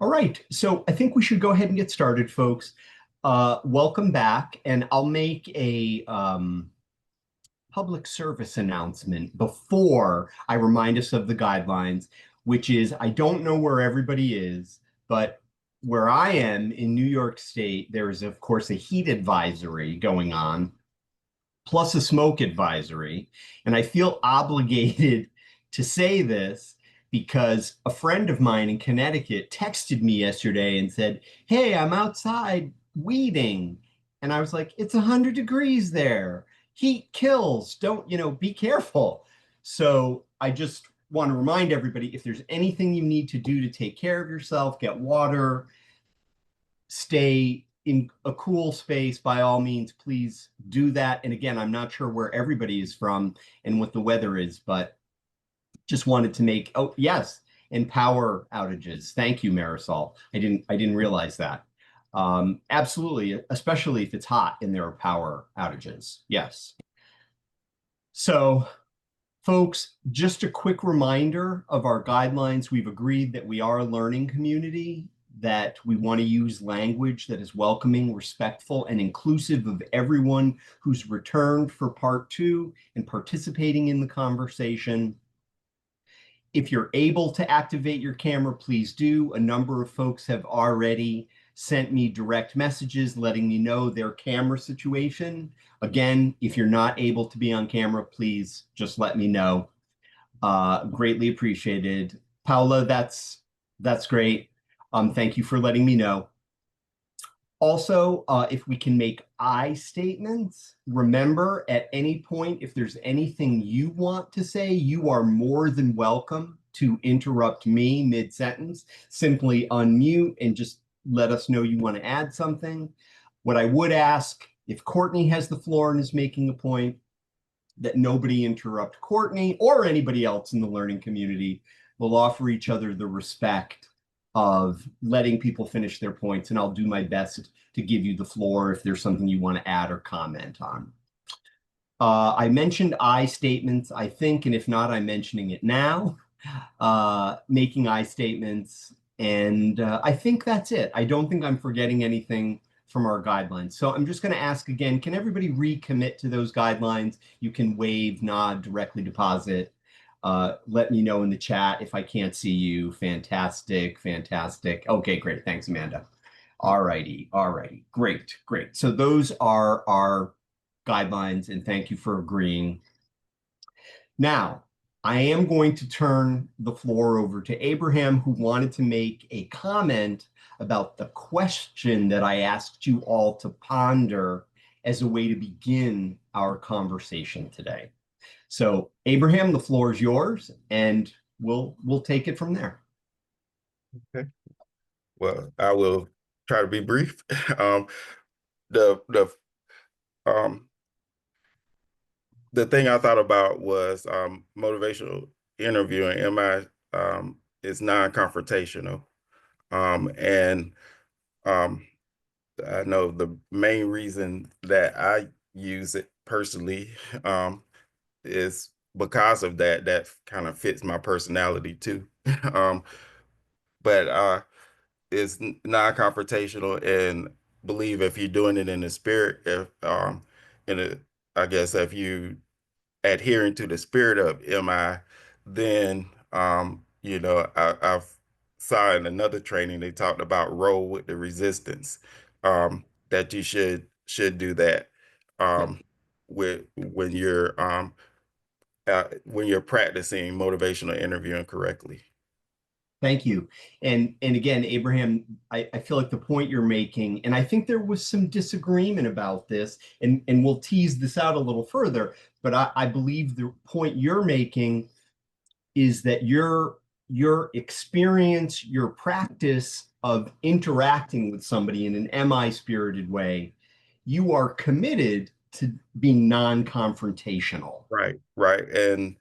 All right, so I think we should go ahead and get started, folks. Welcome back, and I'll make a public service announcement before I remind us of the guidelines, which is I don't know where everybody is, but where I am in New York State, there is, of course, a heat advisory going on, plus a smoke advisory. And I feel obligated to say this because a friend of mine in Connecticut texted me yesterday and said, "Hey, I'm outside weeding." And I was like, "It's 100 degrees there. Heat kills. Don't, be careful." So I just want to remind everybody, if there's anything you need to do to take care of yourself, get water, stay in a cool space, by all means, please do that. And again, I'm not sure where everybody is from and what the weather is, but just wanted to make, oh, yes, and power outages. Thank you, Marisol. I didn't realize that. Absolutely, especially if it's hot and there are power outages. Yes. So, folks, just a quick reminder of our guidelines. We've agreed that we are a learning community, that we want to use language that is welcoming, respectful, and inclusive of everyone who's returned for part two and participating in the conversation. If you're able to activate your camera, please do. A number of folks have already sent me direct messages letting me know their camera situation. Again, if you're not able to be on camera, please just let me know. Greatly appreciated. Paula, that's great. Thank you for letting me know. Also, if we can make I statements, remember at any point, if there's anything you want to say, you are more than welcome to interrupt me mid-sentence. Simply unmute and just let us know you want to add something. What I would ask, if Courtney has the floor and is making a point, that nobody interrupt Courtney or anybody else in the learning community. We'll offer each other the respect of letting people finish their points, and I'll do my best to give you the floor if there's something you want to add or comment on. I mentioned I statements, I think, and if not, I'm mentioning it now. Making I statements, and I think that's it. I don't think I'm forgetting anything from our guidelines. So I'm just going to ask again, can everybody recommit to those guidelines? You can wave, nod, directly deposit. Let me know in the chat if I can't see you. Fantastic, fantastic. Okay, great. Thanks, Amanda. All righty, great, great. So those are our guidelines, and thank you for agreeing. Now, I am going to turn the floor over to Abraham, who wanted to make a comment about the question that I asked you all to ponder as a way to begin our conversation today. So, Abraham, the floor is yours, and we'll take it from there. Okay. Well, I will try to be brief. The um the thing I thought about was motivational interviewing. Is non-confrontational, and I know the main reason that I use it personally is because of that. That kind of fits my personality too. um, but is non-confrontational, and believe if you're doing it in the spirit, if in a, I guess if you adhering to the spirit of MI, then I've saw in another training they talked about roll with the resistance, that you should do that Yep. with when you're practicing motivational interviewing correctly. Thank you. And again, Abraham, I feel like the point you're making, and I think there was some disagreement about this, and we'll tease this out a little further, but I believe the point you're making is that your experience, your practice of interacting with somebody in an MI spirited way, you are committed to being non-confrontational. Right, right. And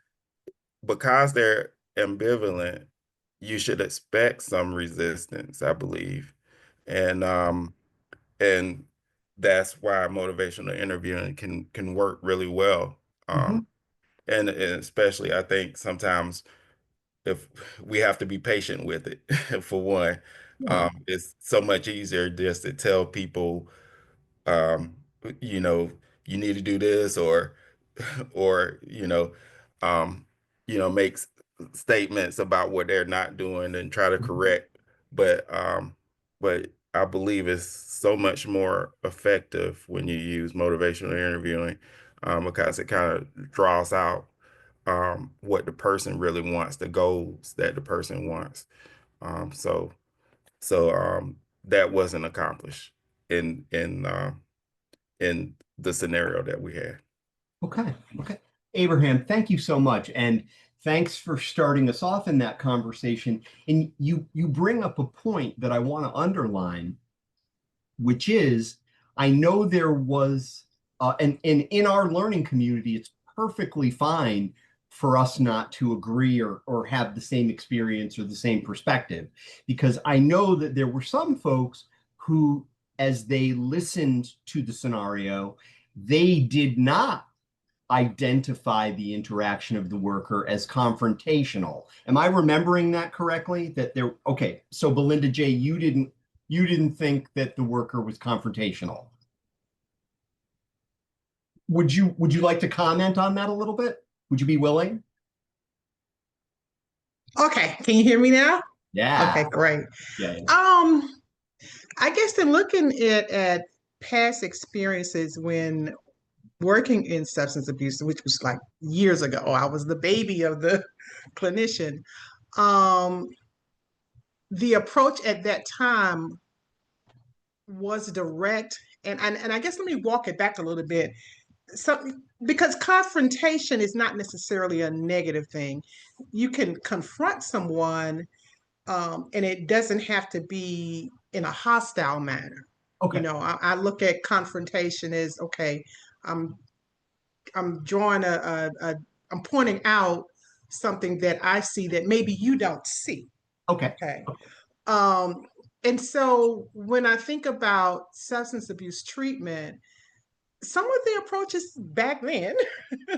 because they're ambivalent, you should expect some resistance, I believe. And and that's why motivational interviewing can work really well. Mhm. And especially I think sometimes if we have to be patient with it for one. Yeah. It's so much easier just to tell people, um, you know, you need to do this, or or um, make statements about what they're not doing and try to Mhm. correct. But I believe it's so much more effective when you use motivational interviewing, because it kind of draws out what the person really wants, the goals that the person wants. So that wasn't accomplished in the scenario that we had. Okay. Okay. Abraham, thank you so much. And thanks for starting us off in that conversation. And you bring up a point that I want to underline, which is I know there was, and in our learning community, it's perfectly fine for us not to agree or have the same experience or the same perspective, because I know that there were some folks who, as they listened to the scenario, they did not identify the interaction of the worker as confrontational. Am I remembering that correctly? That there, okay, so Belinda J, you didn't think that the worker was confrontational. Would you like to comment on that a little bit? Would you be willing? Okay, can you hear me now? Yeah. Okay, great. Yeah. Yeah. Um, I guess in looking at past experiences when working in substance abuse, which was like years ago, I was the baby of the clinician. Um, the approach at that time was direct, and I guess let me walk it back a little bit. So, because confrontation is not necessarily a negative thing. You can confront someone, and it doesn't have to be in a hostile manner. You Okay. know, I look at confrontation as okay, I'm I'm drawing I'm pointing out something that I see that maybe you don't see. Okay. Okay. Um, and so when I think about substance abuse treatment, some of the approaches back then,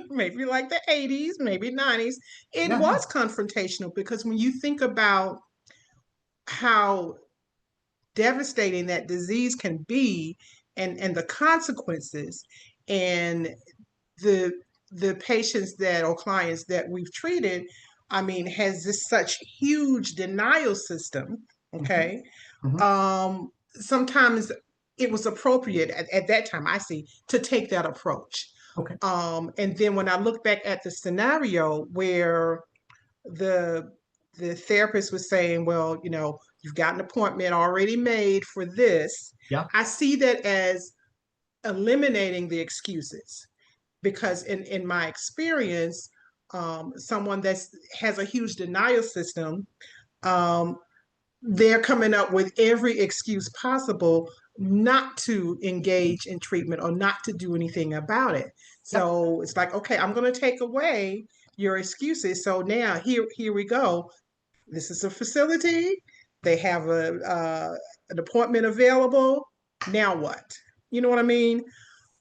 maybe like the 80s, maybe 90s, it Yeah. Yeah. was confrontational because when you think about how devastating that disease can be and the consequences and the the patients that or clients that we've treated, I mean, has this such huge denial system. Mhm. Okay. Mhm. Sometimes it was appropriate at that time, I see, to take that approach. Okay. And then when I look back at the scenario where the the therapist was saying, well, you know, you've got an appointment already made for this. Yeah. I see that as eliminating the excuses because in my experience, someone that has a huge denial system, um, they're coming up with every excuse possible not to engage in treatment or not to do anything about it. Yep. So it's like, okay, I'm going to take away your excuses. So now here we go. This is a facility. They have a an appointment available. Now what? You know what I mean?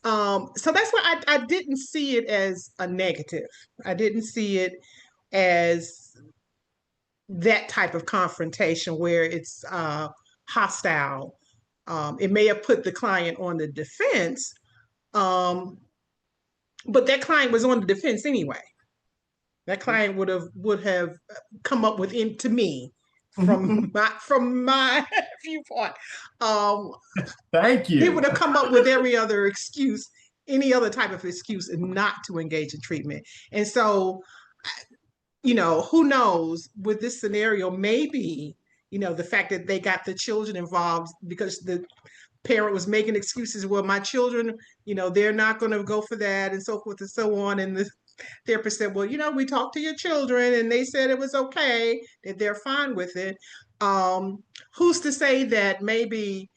So that's why I didn't see it as a negative. I didn't see it as that type of confrontation where it's hostile. It may have put the client on the defense, um, but that client was on the defense anyway. That client would have come up with to me Mhm. Mhm. from my viewpoint. Um, Thank he you. would have come up with every other excuse, any other type of excuse, and not to engage in treatment. And so, you know, who knows with this scenario, maybe, you know, the fact that they got the children involved because the parent was making excuses, well, my children, you know, they're not going to go for that and so forth and so on. And the therapist said, well, you know, we talked to your children and they said it was okay, that they're fine with it. Um, who's to say that maybe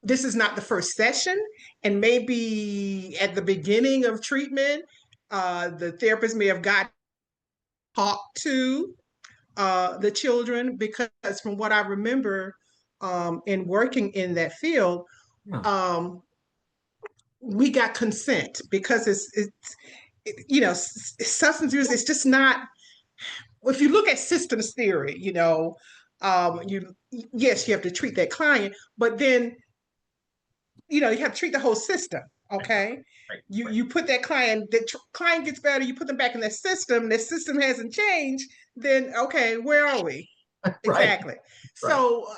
this is not the first session and maybe at the beginning of treatment, the therapist may have got talked to the children because from what I remember in working in that field, Yeah. um, we got consent because you know, substance use is just not, if you look at systems theory, you know, Yes, you have to treat that client, but then you have to treat the whole system. Okay. Right. You put that client, client gets better, you put them back in the system hasn't changed, then okay, where are we? Right. Exactly. Right. So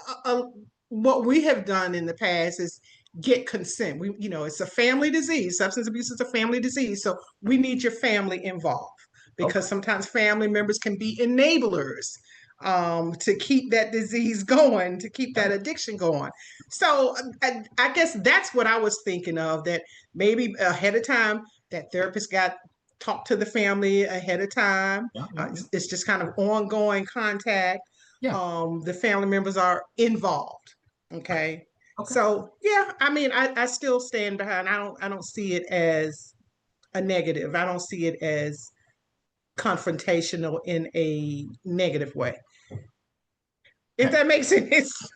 what we have done in the past is get consent. It's a family disease. Substance abuse is a family disease. So we need your family involved because Okay. sometimes family members can be enablers to keep that disease going, to keep that Right. addiction going. So I guess that's what I was thinking of, that maybe ahead of time, that therapist got talked to the family ahead of time. Yeah. It's just kind of ongoing contact. Yeah. The family members are involved. Okay. Okay. So yeah, I mean, I still stand behind. I don't see it as a negative. I don't see it as confrontational in a negative way. If Okay. that makes any sense.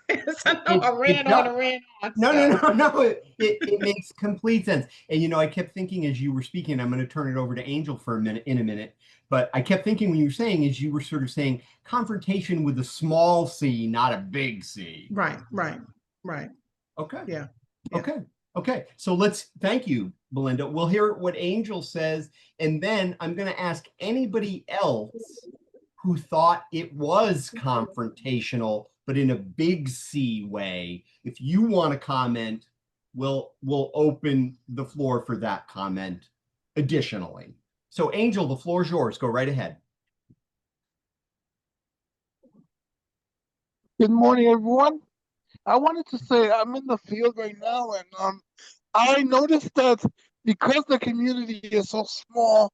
I know I It ran on does. and ran on. No, So no, no, no. It makes complete sense. And I kept thinking as you were speaking, I'm going to turn it over to Angel for a minute. But I kept thinking when you were saying, is you were sort of saying confrontation with a small C, not a big C. right, right, right. Okay. Yeah. Yeah. Okay. Okay. So thank you, Belinda. We'll hear what Angel says. And then I'm going to ask anybody else who thought it was confrontational, but in a big C way. If you want to comment, we'll open the floor for that comment additionally. So Angel, the floor is yours. Go right ahead. Good morning, everyone. I wanted to say I'm in the field right now, and I noticed that because the community is so small,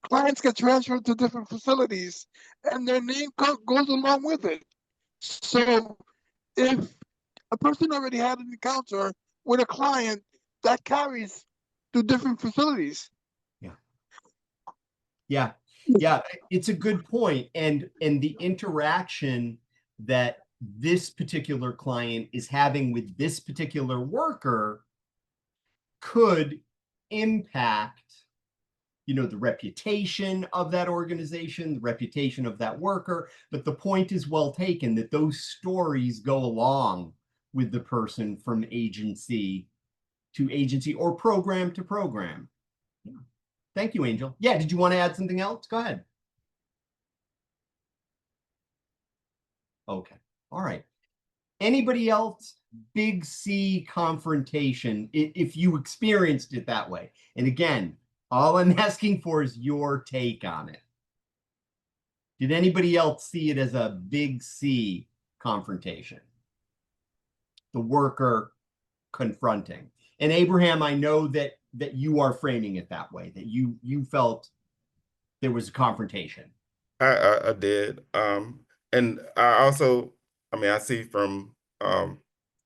clients get transferred to different facilities, and their name goes along with it. So if a person already had an encounter with a client, that carries to different facilities. Yeah. Yeah. Yeah. It's a good point. And the interaction that this particular client is having with this particular worker could impact the reputation of that organization, the reputation of that worker. But the point is well taken that those stories go along with the person from agency to agency or program to program. Yeah. Thank you, Angel. Yeah, did you want to add something else? Go ahead. Okay. All right. Anybody else? Big C confrontation, if you experienced it that way. And again, all I'm asking for is your take on it. Did anybody else see it as a big C confrontation? The worker confronting. And Abraham, I know that you are framing it that way, that you felt there was a confrontation. I did. And I also, I see from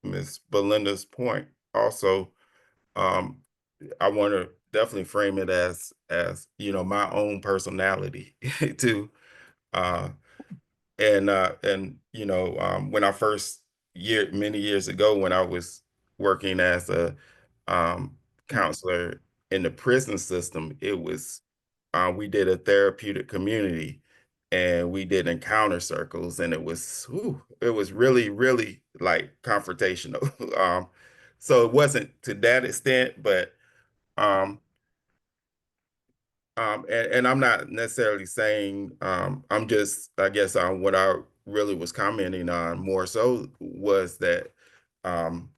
Miss Belinda's point also, I want to definitely frame it as my own personality too. Uh, when I first many years ago when I was working as a um counselor in the prison system, it was we did a therapeutic community and we did encounter circles, and it was really, really like confrontational. So it wasn't to that extent, but um and I'm not necessarily saying I'm just I guess what I really was commenting on more so was that um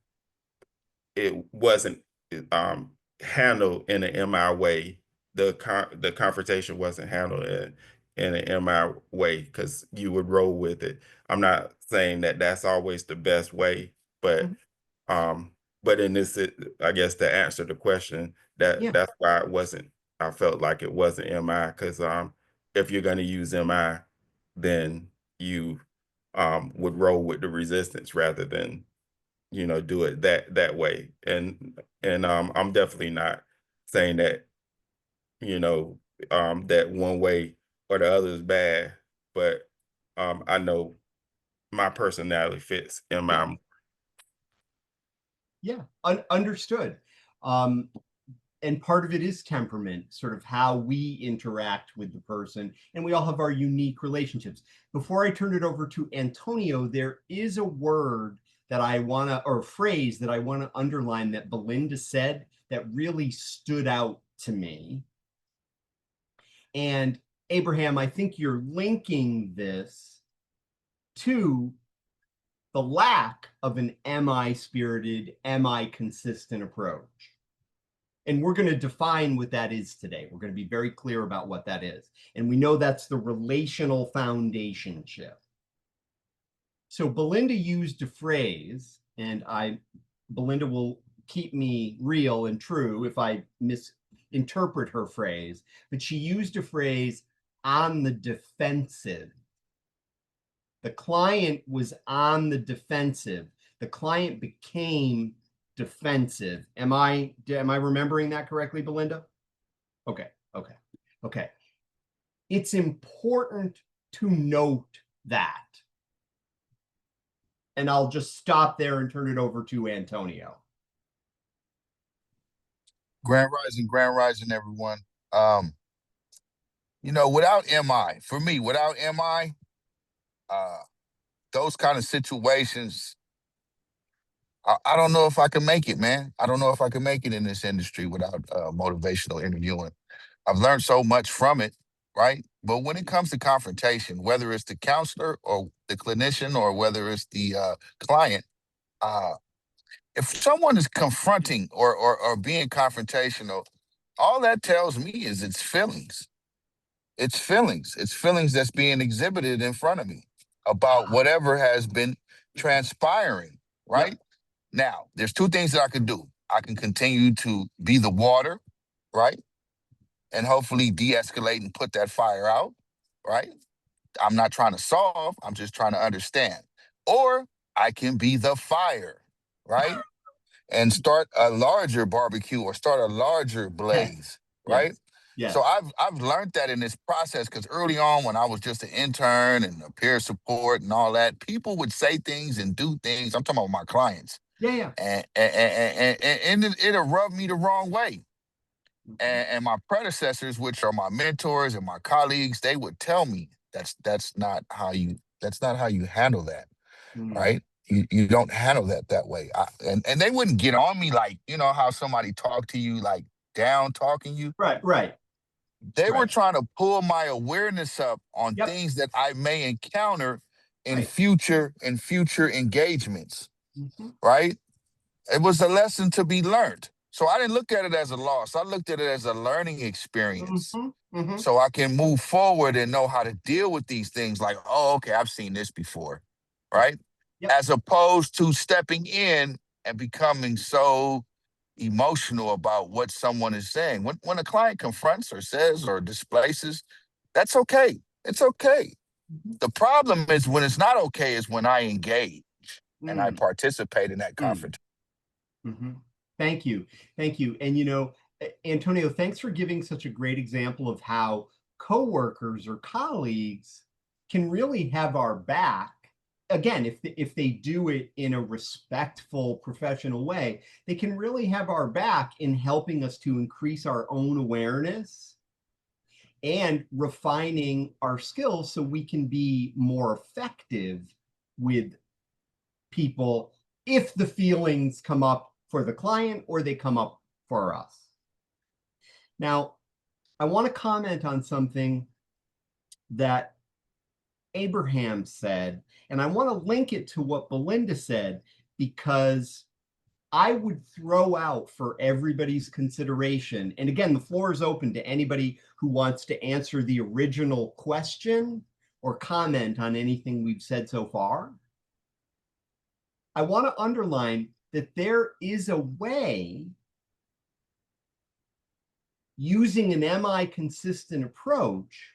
it wasn't handled in an MI way. The confrontation wasn't handled in an MI way because you would roll with it. I'm not saying that that's always the best way, but um, but in this, I guess to answer the question, Yeah. that's why it wasn't. I felt like it wasn't MI because if you're going to use MI, then you would roll with the resistance rather than do it that way. And I'm definitely not saying that that one way or the other is bad, but I know my personality fits in my Yeah, understood. Um, and part of it is temperament, sort of how we interact with the person, and we all have our unique relationships. Before I turn it over to Antonio, there is a word that I want to, or a phrase that I want to underline that Belinda said that really stood out to me. And Abraham, I think you're linking this to the lack of an am I spirited, am I consistent approach. And we're going to define what that is today. We're going to be very clear about what that is. And we know that's the relational foundation shift. So Belinda used a phrase, and Belinda will keep me real and true if I misinterpret her phrase, but she used a phrase, on the defensive. The client was on the defensive. The client became defensive. Am I remembering that correctly, Belinda? Okay. It's important to note that. And I'll just stop there and turn it over to Antonio. Grand Rising, everyone. Without MI, for me, without MI, those kind of situations, I don't know if I can make it, man. I don't know if I can make it in this industry without motivational interviewing. I've learned so much from it, right? But when it comes to confrontation, whether it's the counselor or the clinician or whether it's the client, if someone is confronting or being confrontational, all that tells me is it's feelings. It's feelings. It's feelings that's being exhibited in front of me about whatever has been transpiring, right? Yep. Now, there's two things that I can do. I can continue to be the water, right? And hopefully de-escalate and put that fire out, right? I'm not trying to solve, I'm just trying to understand. Or I can be the fire, right? And start a larger barbecue or start a larger blaze, right? Yes. So I've learned that in this process, because early on when I was just an intern and a peer support and all that, people would say things and do things. I'm talking about my clients. Yeah. And it'll rub me the wrong way. And my predecessors, which are my mentors and my colleagues, they would tell me that's not how you handle that, right? You don't handle that way. And they wouldn't get on me like, how somebody talk to you like down talking you. Right. They were trying to pull my awareness up on things that I may encounter in future engagements, right? It was a lesson to be learned. So I didn't look at it as a loss. I looked at it as a learning experience. So I can move forward and know how to deal with these things like, oh, okay, I've seen this before, right? As opposed to stepping in and becoming so emotional about what someone is saying. When a client confronts or says or displaces, that's okay. It's okay. The problem is when it's not okay is when I engage and I participate in that confrontation. Thank you. And Antonio, thanks for giving such a great example of how coworkers or colleagues can really have our back. Again, if they do it in a respectful, professional way, they can really have our back in helping us to increase our own awareness and refining our skills so we can be more effective with people if the feelings come up for the client or they come up for us. Now, I want to comment on something that Abraham said, and I want to link it to what Belinda said, because I would throw out for everybody's consideration, and again, the floor is open to anybody who wants to answer the original question or comment on anything we've said so far. I want to underline that there is a way, using an MI consistent approach,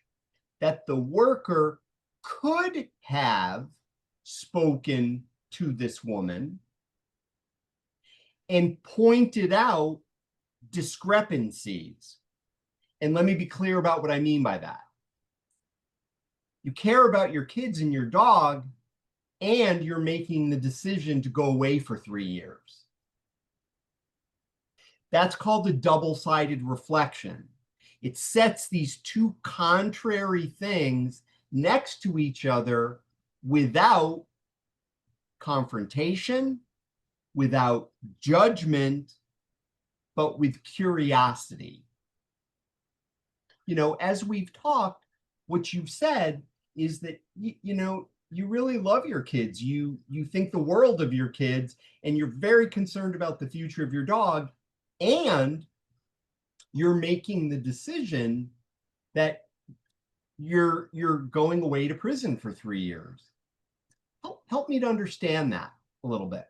that the worker could have spoken to this woman and pointed out discrepancies. And let me be clear about what I mean by that. You care about your kids and your dog, and you're making the decision to go away for 3 years. That's called a double-sided reflection. It sets these two contrary things next to each other without confrontation, without judgment, but with curiosity. You know, as we've talked, what you've said is that, you really love your kids. You think the world of your kids, and you're very concerned about the future of your dog, and you're making the decision that you're going away to prison for 3 years. Help me to understand that a little bit.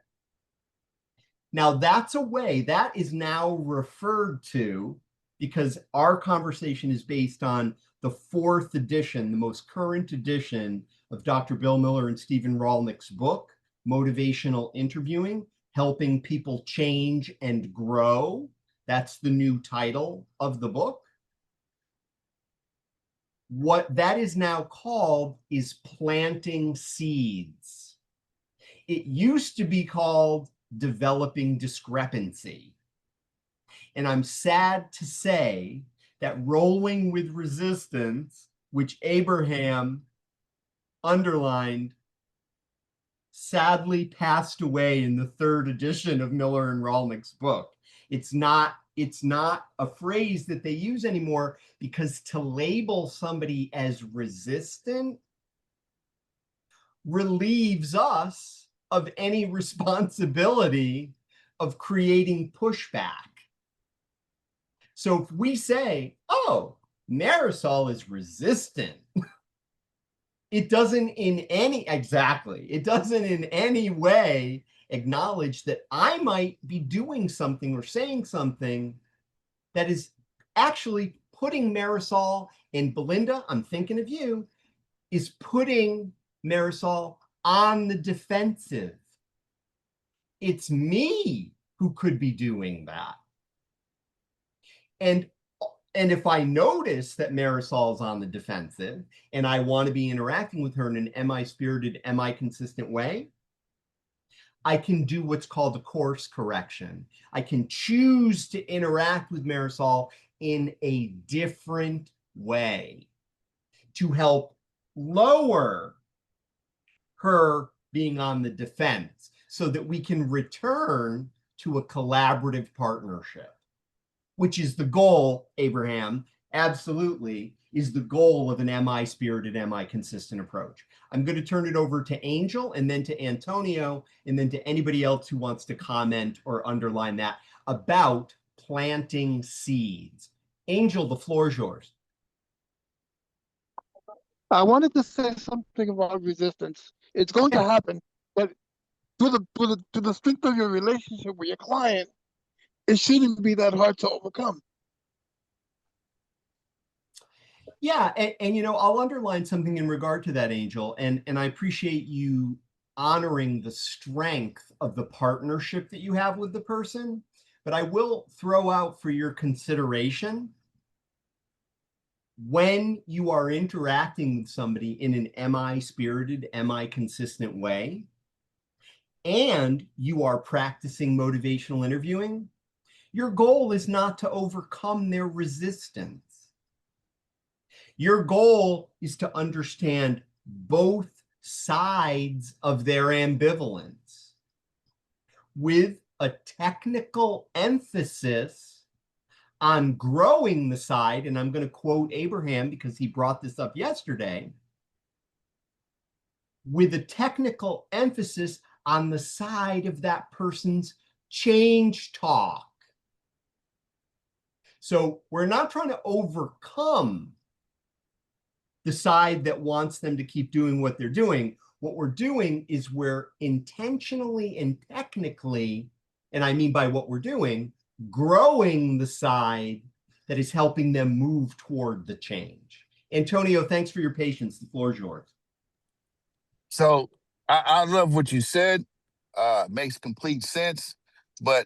Now, that's a way that is now referred to, because our conversation is based on the 4th edition, the most current edition of Dr. Bill Miller and Stephen Rolnick's book, Motivational Interviewing, Helping People Change and Grow. That's the new title of the book. What that is now called is planting seeds. It used to be called developing discrepancy. And I'm sad to say that rolling with resistance, which Abraham underlined, sadly passed away in the 3rd edition of Miller and Rolnick's book. It's not a phrase that they use anymore, because to label somebody as resistant relieves us of any responsibility of creating pushback. So if we say, oh, Marisol is resistant, it doesn't in any way acknowledge that I might be doing something or saying something that is actually putting Marisol, and Belinda, I'm thinking of you, is putting Marisol on the defensive. It's me who could be doing that. And if I notice that Marisol is on the defensive and I want to be interacting with her in an am I spirited, am I consistent way, I can do what's called a course correction. I can choose to interact with Marisol in a different way to help lower her being on the defense so that we can return to a collaborative partnership, which is the goal, Abraham, absolutely is the goal of an am I spirited, am I consistent approach. I'm going to turn it over to Angel, and then to Antonio, and then to anybody else who wants to comment or underline that about planting seeds. Angel, the floor is yours. I wanted to say something about resistance. It's going to happen, but to the strength of your relationship with your client, it shouldn't be that hard to overcome. Yeah, and I'll underline something in regard to that, Angel, and I appreciate you honoring the strength of the partnership that you have with the person, but I will throw out for your consideration, when you are interacting with somebody in an am I spirited, am I consistent way, and you are practicing motivational interviewing, your goal is not to overcome their resistance. Your goal is to understand both sides of their ambivalence with a technical emphasis on growing the side. And I'm going to quote Abraham because he brought this up yesterday, with a technical emphasis on the side of that person's change talk. So we're not trying to overcome the side that wants them to keep doing what they're doing. What we're doing is we're intentionally and technically, and I mean by what we're doing, growing the side that is helping them move toward the change. Antonio, thanks for your patience. The floor is yours. So I love what you said. Makes complete sense. But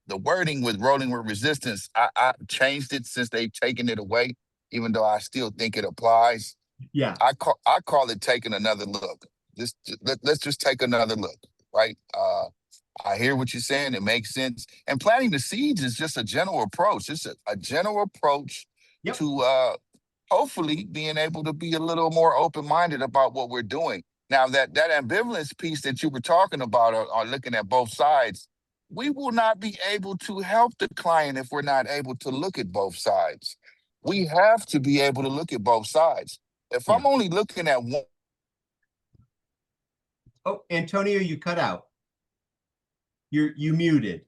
the wording with rolling with resistance, I changed it since they've taken it away, even though I still think it applies. Yeah. I call it taking another look. Let's just take another look, right? I hear what you're saying. It makes sense. And planting the seeds is just a general approach. It's a general approach Yep. to hopefully being able to be a little more open-minded about what we're doing. Now, that ambivalence piece that you were talking about, or looking at both sides, we will not be able to help the client if we're not able to look at both sides. We have to be able to look at both sides. If Yeah. I'm only looking at one. Oh, Antonio, you cut out. You muted.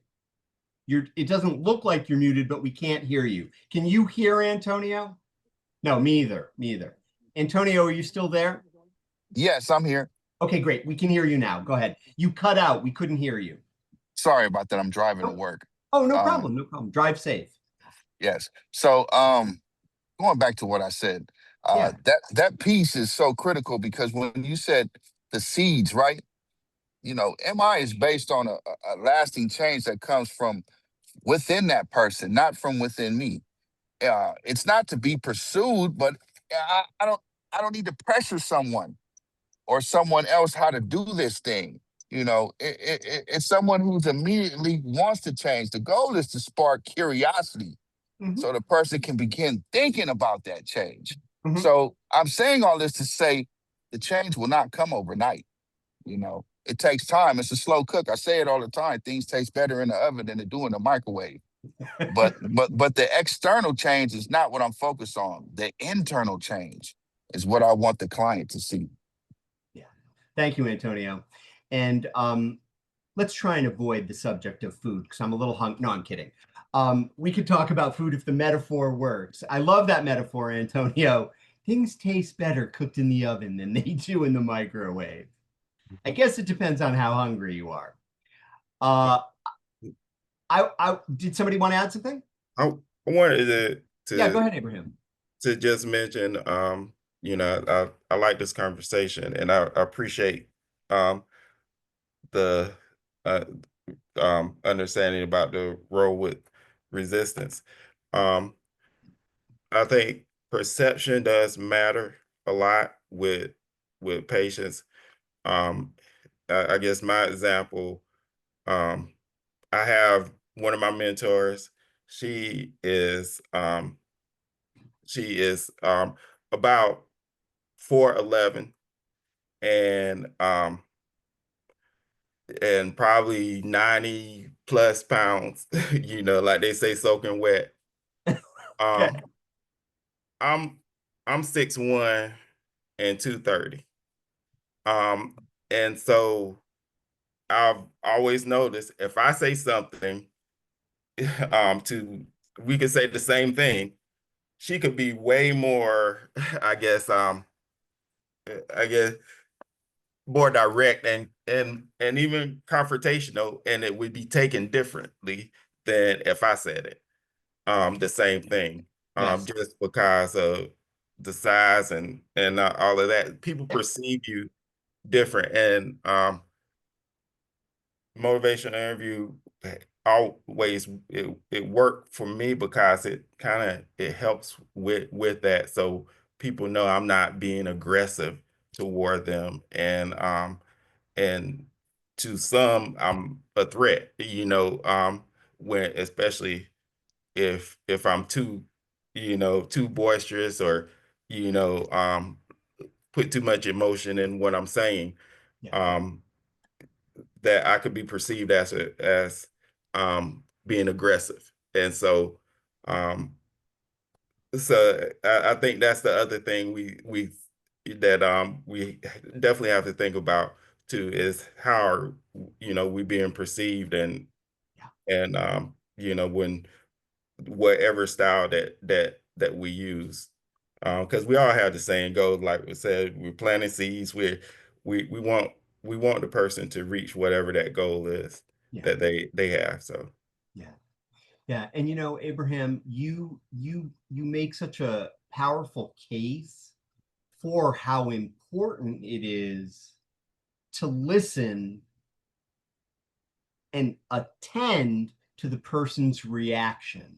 It doesn't look like you're muted, but we can't hear you. Can you hear Antonio? No, me either. Me either. Antonio, are you still there? Yes, I'm here. Okay, great. We can hear you now. Go ahead. You cut out. We couldn't hear you. Sorry about that. I'm driving to work. Oh, no problem. No problem. Drive safe. Yes. So going back to what I said, Yeah. that piece is so critical, because when you said the seeds, right? You know, MI is based on a lasting change that comes from within that person, not from within me. It's not to be pursued, but I don't need to pressure someone or someone else how to do this thing. You know, it's someone who's immediately wants to change. The goal is to spark curiosity, so the person can begin thinking about that change. So I'm saying all this to say the change will not come overnight. You know, it takes time. It's a slow cook. I say it all the time. Things taste better in the oven than they do in the microwave. But the external change is not what I'm focused on. The internal change is what I want the client to see. Yeah. Thank you, Antonio. And let's try and avoid the subject of food, because I'm a little hungry. No, I'm kidding. We could talk about food if the metaphor works. I love that metaphor, Antonio. Things taste better cooked in the oven than they do in the microwave. I guess it depends on how hungry you are. Did somebody want to add something? I wanted to Yeah, go ahead, Abraham. To just mention, you know, I like this conversation, and I appreciate the understanding about the role with resistance. I think perception does matter a lot with patients. I guess my example, I have one of my mentors. She is about 4'11", and probably 90 plus pounds, you know, like they say, soaking wet. Um, I'm 6'1" and 230. And so I've always noticed if I say something, to we could say the same thing, she could be way more, I guess more direct and even confrontational, and it would be taken differently than if I said it. The same thing. Yes. Just because of the size and all of that, people perceive you different. And motivational interview always it worked for me because it helps with that, so people know I'm not being aggressive toward them, and to some I'm a threat, you know, when especially if I'm too boisterous, or you know put too much emotion in what I'm saying. Yeah. That I could be perceived as being aggressive. And so I think that's the other thing we definitely have to think about too, is how are, we being perceived, and when whatever style that we use, because we all have the same goals. Like we said, we're planting seeds. We want the person to reach whatever that goal is. Yeah. That they have. So Yeah. Yeah. And you know, Abraham, you make such a powerful case for how important it is to listen and attend to the person's reaction,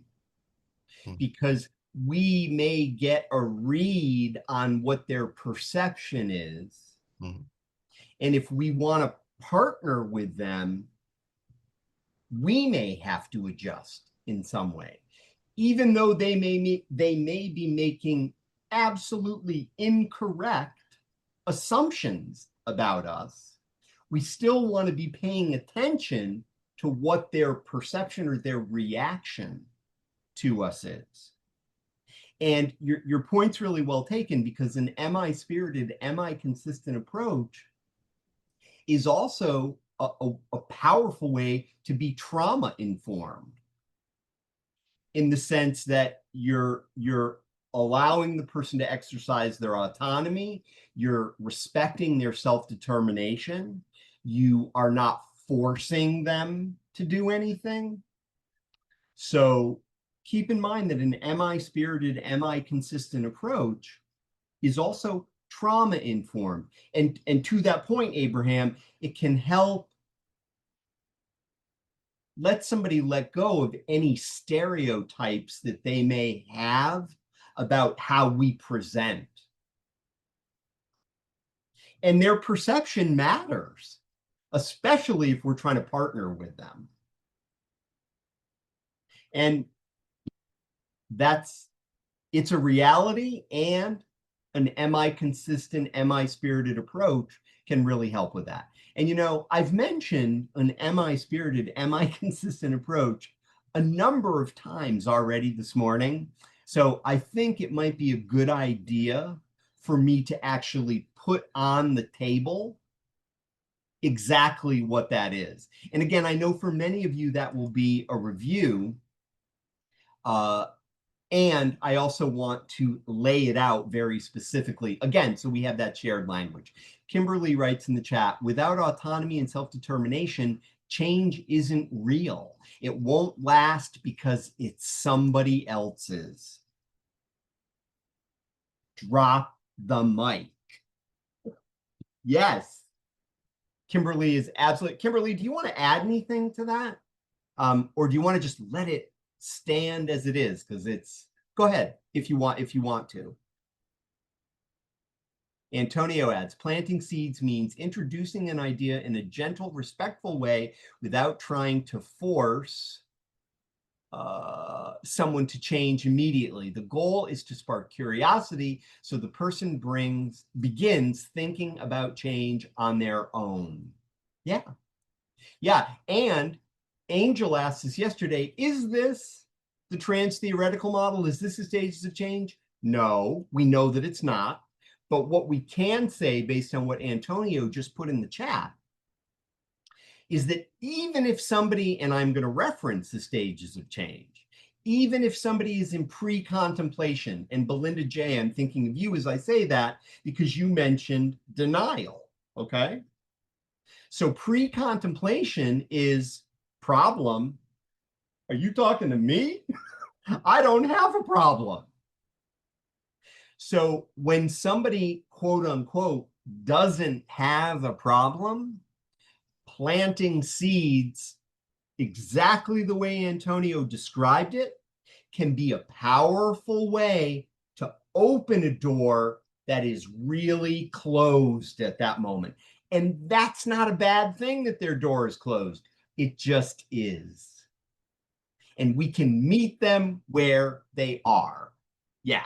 because we may get a read on what their perception is. And if we want to partner with them, we may have to adjust in some way, even though they may be making absolutely incorrect assumptions about us. We still want to be paying attention to what their perception or their reaction to us is. And your point's really well taken, because an am I spirited, am I consistent approach is also a powerful way to be trauma informed, in the sense that you're allowing the person to exercise their autonomy, you're respecting their self-determination, you are not forcing them to do anything. So keep in mind that an am I spirited, am I consistent approach is also trauma informed. And to that point, Abraham, it can help let somebody let go of any stereotypes that they may have about how we present. And their perception matters, especially if we're trying to partner with them. And it's a reality, and an am I consistent, am I spirited approach can really help with that. And, you know, I've mentioned an am I spirited, am I consistent approach a number of times already this morning. So I think it might be a good idea for me to actually put on the table exactly what that is. And again, I know for many of you that will be a review. And I also want to lay it out very specifically, again, so we have that shared language. Kimberly writes in the chat, without autonomy and self-determination, change isn't real. It won't last because it's somebody else's. Drop the mic. Yes. Kimberly is absolutely. Kimberly, do you want to add anything to that? Or do you want to just let it stand as it is? Because it's, go ahead if you want to. Antonio adds, planting seeds means introducing an idea in a gentle, respectful way without trying to force someone to change immediately. The goal is to spark curiosity so the person begins thinking about change on their own. Yeah. Yeah. And Angel asked us yesterday, is this the trans theoretical model? Is this the stages of change? No, we know that it's not. But what we can say, based on what Antonio just put in the chat, is that even if somebody, and I'm going to reference the stages of change, even if somebody is in pre-contemplation, and Belinda J., I'm thinking of you as I say that because you mentioned denial, okay? So pre-contemplation is problem. Are you talking to me? I don't have a problem. So when somebody, quote unquote, doesn't have a problem, planting seeds exactly the way Antonio described it can be a powerful way to open a door that is really closed at that moment. And that's not a bad thing that their door is closed. It just is. And we can meet them where they are. Yeah.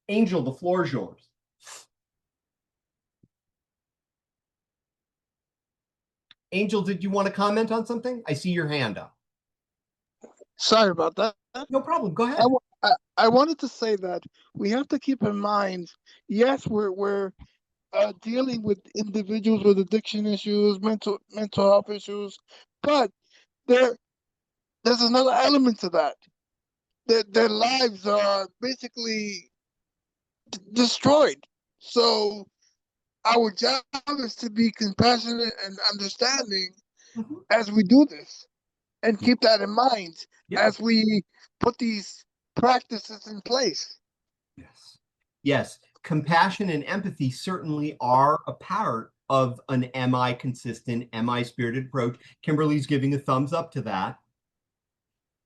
Angel, the floor is yours. Angel, did you want to comment on something? I see your hand up. Sorry about that. No problem. Go ahead. I wanted to say that we have to keep in mind, yes, we're dealing with individuals with addiction issues, mental health issues, but there's another element to that. Their lives are basically destroyed. So our job is to be compassionate and understanding as we do this, and keep that in mind as we put these practices in place. Yes. Yes. Compassion and empathy certainly are a part of an am I consistent, am I spirited approach. Kimberly's giving a thumbs up to that.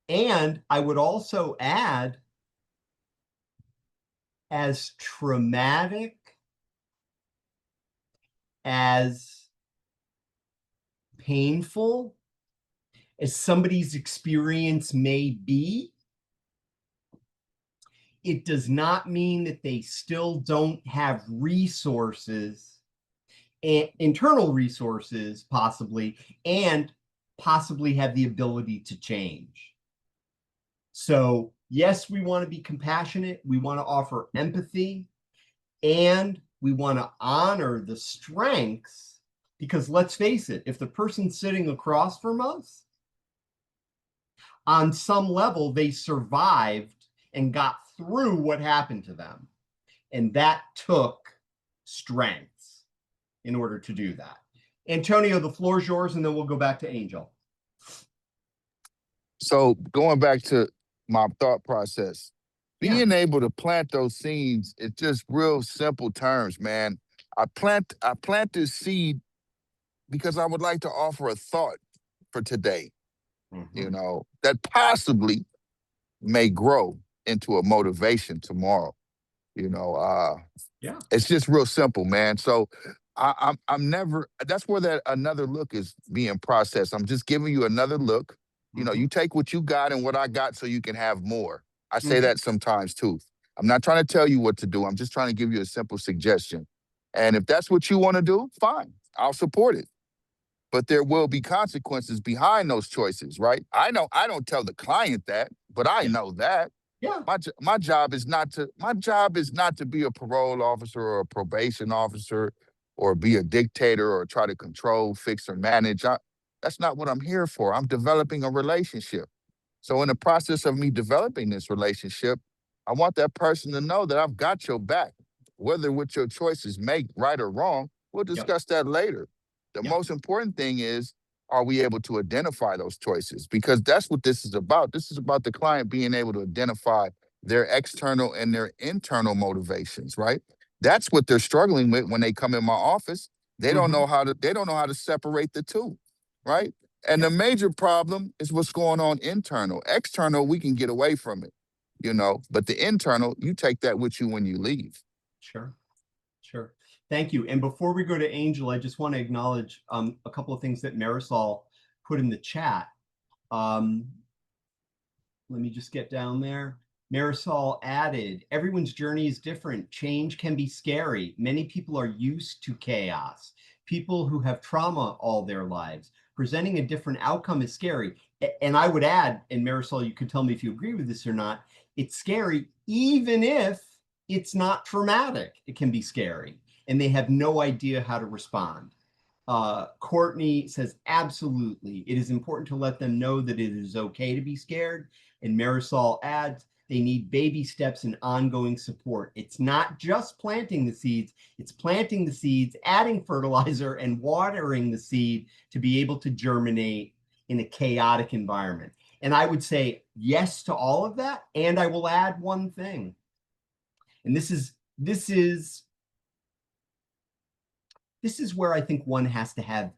And I would also add, as traumatic, as painful, as somebody's experience may be, it does not mean that they still don't have resources, and internal resources possibly, and possibly have the ability to change. So yes, we want to be compassionate. We want to offer empathy, and we want to honor the strengths, because let's face it, if the person sitting across from us, on some level, they survived and got through what happened to them. And that took strengths in order to do that. Antonio, the floor is yours, and then we'll go back to Angel. So going back to my thought process, Yeah. being able to plant those seeds, it's just real simple terms, man. I plant this seed because I would like to offer a thought for today, you know, that possibly may grow into a motivation tomorrow. You know, Yeah. it's just real simple, man. So I'm never, that's where that another look is being processed. I'm just giving you another look. You know, you take what you got and what I got so you can have more. I say that sometimes too. I'm not trying to tell you what to do. I'm just trying to give you a simple suggestion. And if that's what you want to do, fine, I'll support it. But there will be consequences behind those choices, right? I know I don't tell the client that, but I know that. Yeah. My job is not to be a parole officer or a probation officer or be a dictator or try to control, fix, or manage. That's not what I'm here for. I'm developing a relationship. So in the process of me developing this relationship, I want that person to know that I've got your back. Whether what your choices make right or wrong, we'll discuss that later. The most important thing is, are we able to identify those choices? Because that's what this is about. This is about the client being able to identify their external and their internal motivations, right? That's what they're struggling with when they come in my office. They don't know how to separate the two, right? And the major problem is what's going on internal. External, we can get away from it, you know, but the internal, you take that with you when you leave. Sure. Thank you. And before we go to Angel, I just want to acknowledge a couple of things that Marisol put in the chat. Let me just get down there. Marisol added, everyone's journey is different. Change can be scary. Many people are used to chaos. People who have trauma all their lives. Presenting a different outcome is scary. And I would add, and Marisol, you could tell me if you agree with this or not, it's scary even if it's not traumatic. It can be scary, and they have no idea how to respond. Courtney says, absolutely. It is important to let them know that it is okay to be scared. And Marisol adds, they need baby steps and ongoing support. It's not just planting the seeds, it's planting the seeds, adding fertilizer, and watering the seed to be able to germinate in a chaotic environment. And I would say yes to all of that. And I will add one thing. And this is where I think one has to have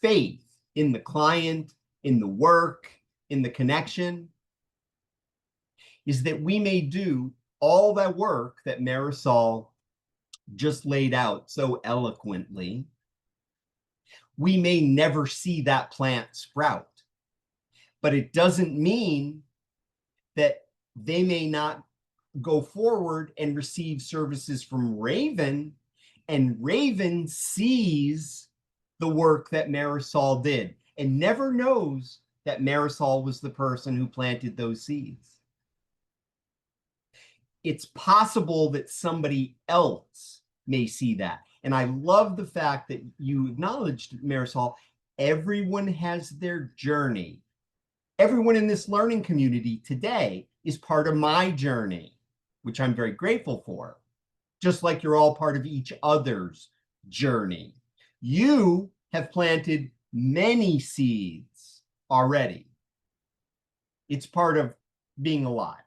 faith in the client, in the work, in the connection, is that we may do all that work that Marisol just laid out so eloquently. We may never see that plant sprout, but it doesn't mean that they may not go forward and receive services from Raven, and Raven sees the work that Marisol did and never knows that Marisol was the person who planted those seeds. It's possible that somebody else may see that. And I love the fact that you acknowledged, Marisol, everyone has their journey. Everyone in this learning community today is part of my journey, which I'm very grateful for, just like you're all part of each other's journey. You have planted many seeds already. It's part of being alive.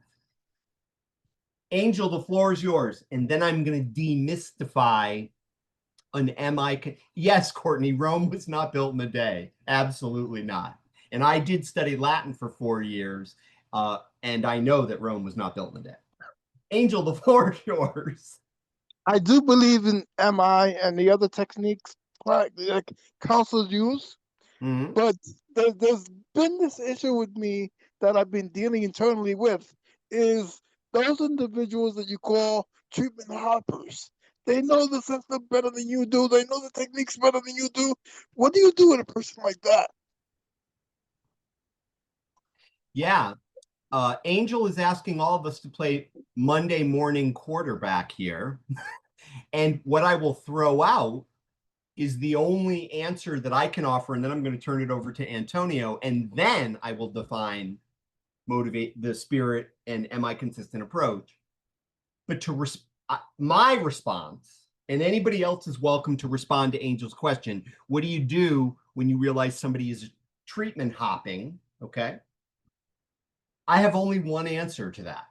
Angel, the floor is yours. And then I'm going to demystify an yes, Courtney, Rome was not built in a day. Absolutely not. And I did study Latin for 4 years, and I know that Rome was not built in a day. Angel, the floor is yours. I do believe in MI and the other techniques like counselors use, but there's been this issue with me that I've been dealing internally with, is those individuals that you call treatment hoppers. They know the system better than you do. They know the techniques better than you do. What do you do with a person like that? Yeah. Angel is asking all of us to play Monday morning quarterback here. And what I will throw out is the only answer that I can offer. And then I'm going to turn it over to Antonio. And then I will define motivate the spirit and am I consistent approach. But my response, and anybody else is welcome to respond to Angel's question. What do you do when you realize somebody is treatment hopping? Okay. I have only one answer to that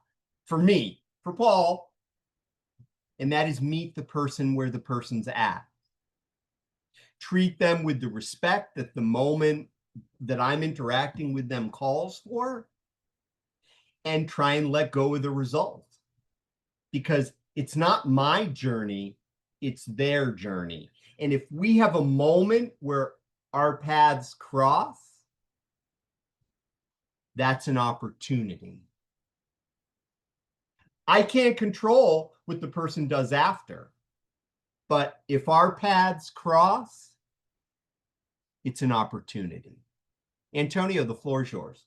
for me, for Paul, and that is meet the person where the person's at. Treat them with the respect that the moment that I'm interacting with them calls for, and try and let go of the result. Because it's not my journey, it's their journey. And if we have a moment where our paths cross, that's an opportunity. I can't control what the person does after, but if our paths cross, it's an opportunity. Antonio, the floor is yours.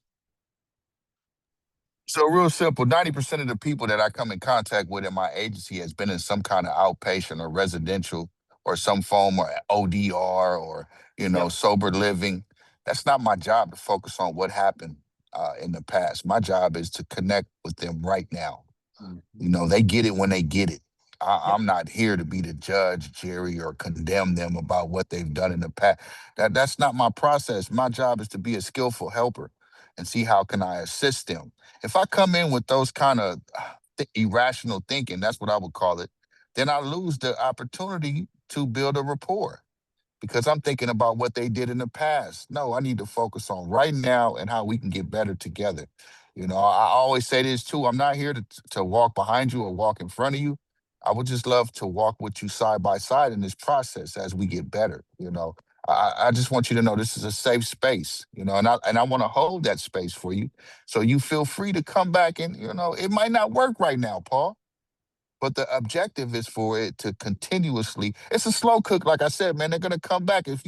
So real simple, 90% of the people that I come in contact with in my agency has been in some kind of outpatient or residential or some form of ODR or, Yep. sober living. That's not my job to focus on what happened in the past. My job is to connect with them right now. They get it when they get it. I'm not here to be the judge, Jerry, or condemn them about what they've done in the past. That's not my process. My job is to be a skillful helper and see how can I assist them. If I come in with those kind of irrational thinking, that's what I would call it, then I lose the opportunity to build a rapport because I'm thinking about what they did in the past. No, I need to focus on right now and how we can get better together. I always say this too. I'm not here to walk behind you or walk in front of you. I would just love to walk with you side by side in this process as we get better. I just want you to know this is a safe space, and I want to hold that space for you. So you feel free to come back and, it might not work right now, Paul. But the objective is for it to continuously, it's a slow cook, like I said, man, they're gonna come back. If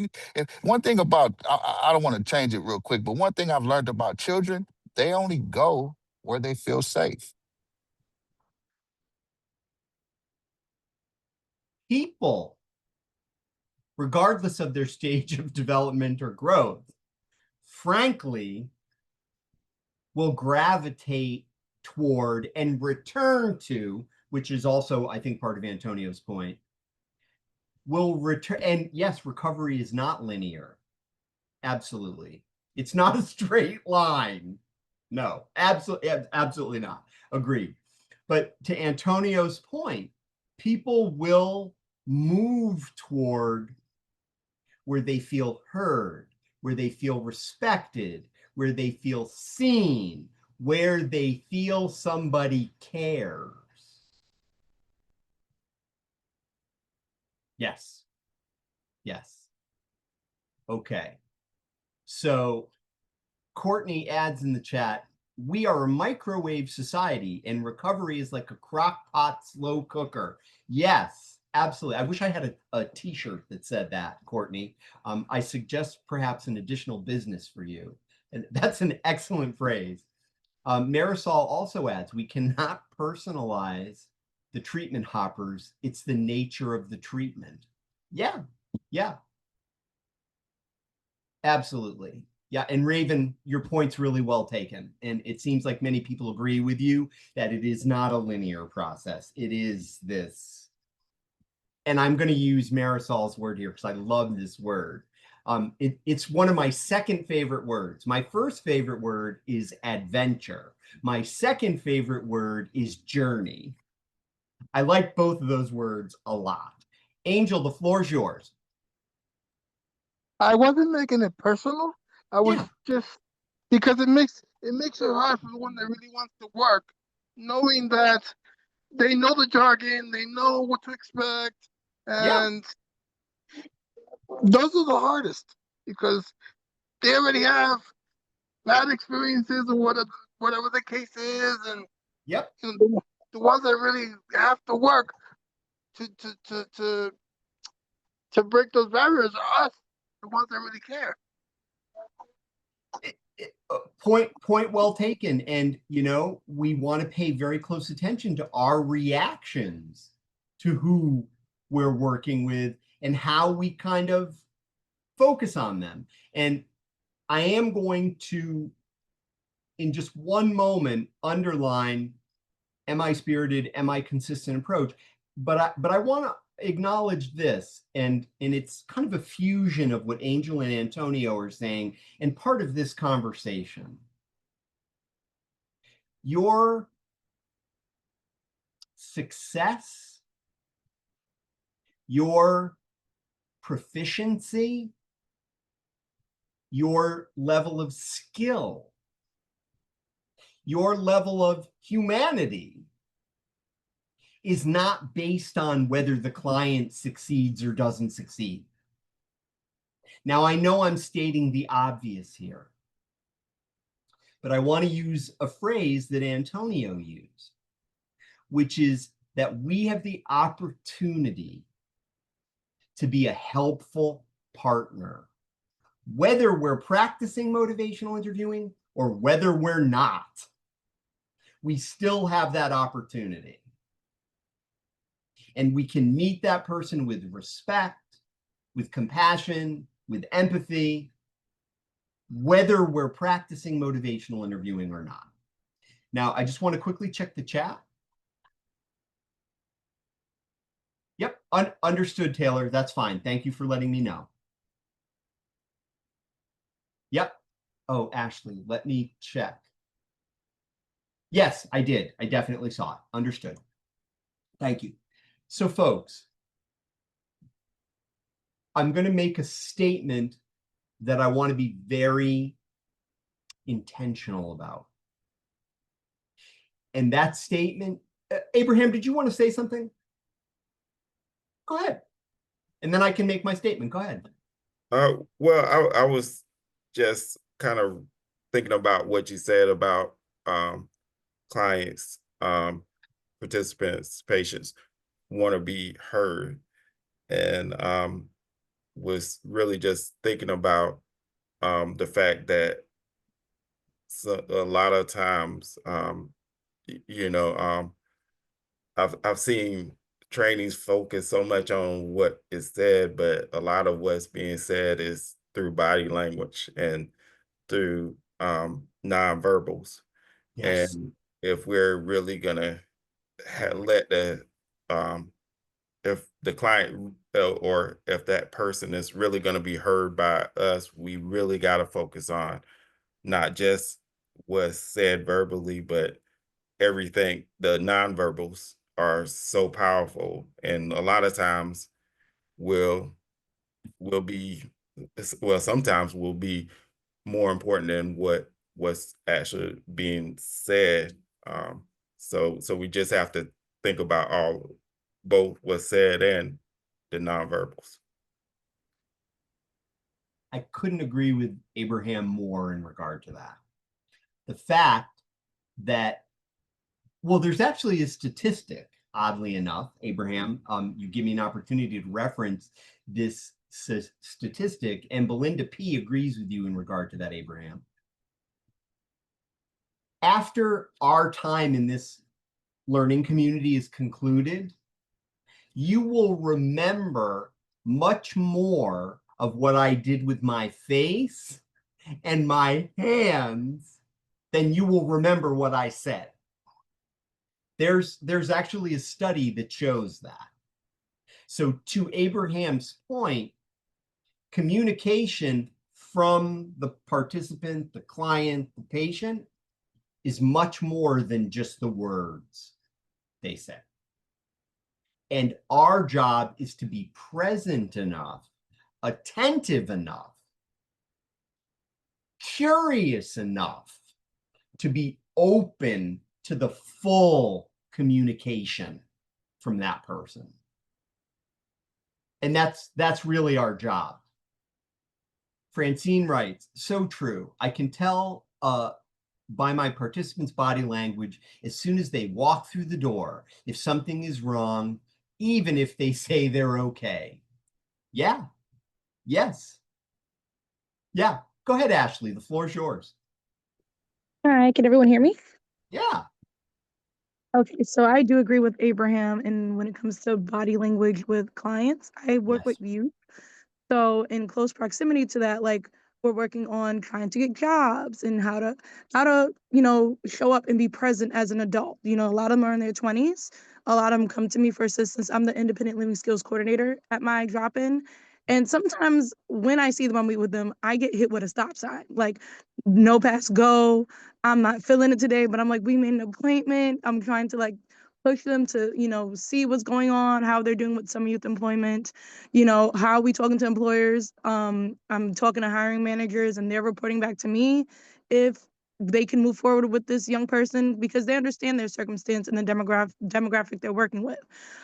one thing about, I don't want to change it real quick, but one thing I've learned about children, they only go where they feel safe. People, regardless of their stage of development or growth, frankly, will gravitate toward and return to, which is also, I think, part of Antonio's point, will return. And yes, recovery is not linear. Absolutely. It's not a straight line. No, absolutely not. Agreed. But to Antonio's point, people will move toward where they feel heard, where they feel respected, where they feel seen, where they feel somebody cares. Yes. Yes. Okay. So Courtney adds in the chat, we are a microwave society and recovery is like a crock pot slow cooker. Yes, absolutely. I wish I had a t-shirt that said that, Courtney. I suggest perhaps an additional business for you. And that's an excellent phrase. Marisol also adds, we cannot personalize the treatment hoppers. It's the nature of the treatment. Yeah, yeah. Absolutely. Yeah, and Raven, your point's really well taken. And it seems like many people agree with you that it is not a linear process. It is this. And I'm going to use Marisol's word here because I love this word. It's one of my second favorite words. My first favorite word is adventure. My second favorite word is journey. I like both of those words a lot. Angel, the floor is yours. I wasn't making it personal. I was just because it makes it hard for the one that really wants to work, knowing that they know the jargon, they know what to expect, and those are the hardest because they already have bad experiences or whatever the case is, and Yep. you know, the ones that really have to work to break those barriers are us, the ones that really care. Point well taken. And, you know, we want to pay very close attention to our reactions to who we're working with and how we kind of focus on them. And I am going to, in just one moment, underline, am I spirited? Am I consistent approach? But I want to acknowledge this, and it's kind of a fusion of what Angel and Antonio are saying, and part of this conversation. Your success, your proficiency, your level of skill, your level of humanity is not based on whether the client succeeds or doesn't succeed. Now, I know I'm stating the obvious here, but I want to use a phrase that Antonio used, which is that we have the opportunity to be a helpful partner, whether we're practicing motivational interviewing or whether we're not. We still have that opportunity. And we can meet that person with respect, with compassion, with empathy, whether we're practicing motivational interviewing or not. Now, I just want to quickly check the chat. Yep, understood, Taylor. That's fine. Thank you for letting me know. Yep. Oh, Ashley, let me check. Yes, I did. I definitely saw it. Understood. Thank you. So, folks, I'm going to make a statement that I want to be very intentional about. And that statement, Abraham, did you want to say something? Go ahead. And then I can make my statement. Go ahead. Well, I was just kind of thinking about what you said about clients, participants, patients want to be heard, and was really just thinking about the fact that a lot of times, you know, I've seen trainings focus so much on what is said, but a lot of what's being said is through body language and through nonverbals. Yes. And if we're really gonna let the if the client or if that person is really going to be heard by us, we really got to focus on not just what's said verbally, but everything. The nonverbals are so powerful, and a lot of times will be, well, sometimes will be more important than what's actually being said. So we just have to think about both what's said and the nonverbals. I couldn't agree with Abraham more in regard to that. The fact that, well, there's actually a statistic, oddly enough, Abraham, you give me an opportunity to reference this statistic, and Belinda P. agrees with you in regard to that, Abraham. After our time in this learning community is concluded, you will remember much more of what I did with my face and my hands than you will remember what I said. There's actually a study that shows that. So to Abraham's point, communication from the participant, the client, the patient is much more than just the words they say. And our job is to be present enough, attentive enough, curious enough to be open to the full communication from that person. And that's really our job. Francine writes, so true. I can tell by my participants' body language as soon as they walk through the door if something is wrong, even if they say they're okay. Yeah. Yes. Yeah. Go ahead, Ashley. The floor is yours. All right, can everyone hear me? Yeah. Okay, so I do agree with Abraham, and when it comes to body language with clients, I work Yes. with youth. So in close proximity to that, like we're working on trying to get jobs and how to show up and be present as an adult. A lot of them are in their 20s. A lot of them come to me for assistance. I'm the independent living skills coordinator at my drop-in. And sometimes when I see them, I meet with them, I get hit with a stop sign, like no pass go. I'm not feeling it today, but I'm like, we made an appointment. I'm trying to like push them to, see what's going on, how they're doing with summer youth employment, how are we talking to employers? I'm talking to hiring managers and they're reporting back to me if they can move forward with this young person because they understand their circumstance and the demographic they're working with.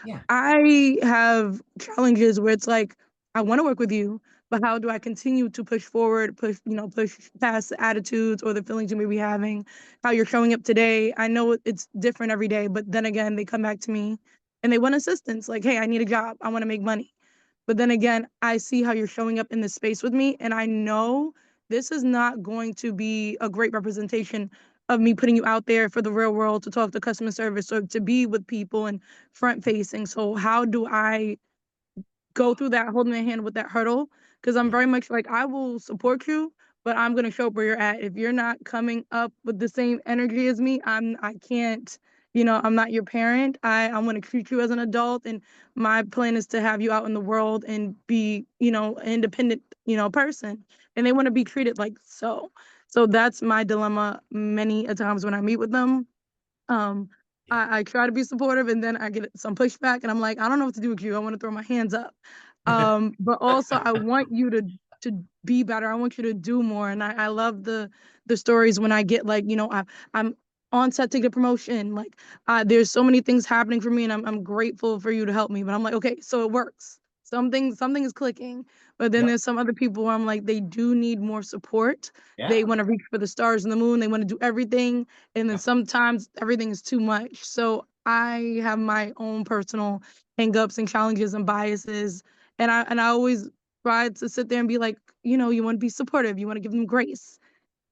Yeah. I have challenges where it's like, I want to work with you, but how do I continue to push forward, push past the attitudes or the feelings you may be having, how you're showing up today. I know it's different every day, but then again, they come back to me and they want assistance. Like, hey, I need a job. I want to make money. But then again, I see how you're showing up in this space with me, and I know this is not going to be a great representation of me putting you out there for the real world to talk to customer service or to be with people and front facing. So how do I go through that, holding my hand with that hurdle? Because I'm Yeah. very much like, I will support you, but I'm gonna show up where you're at. If you're not coming up with the same energy as me, I can't, I'm not your parent. I want to treat you as an adult, and my plan is to have you out in the world and be, an independent, person. And they want to be treated like so. So that's my dilemma many a times when I meet with them. Um, Yeah. I try to be supportive and then I get some pushback and I'm like, I don't know what to do with you. I want to throw my hands up. But also I want you to be better. I want you to do more. And I love the stories when I get like, I'm on set to get promotion. Like there's so many things happening for me and I'm grateful for you to help me. But I'm like, okay, so it works. Something is clicking. But then Yep. there's some other people where I'm like, they do need more support. They Yeah. want to reach for the stars and the moon. They want to do everything. And then Yep. sometimes everything is too much. So I have my own personal hangups and challenges and biases. And I always try to sit there and be like, you want to be supportive. You want to give them grace.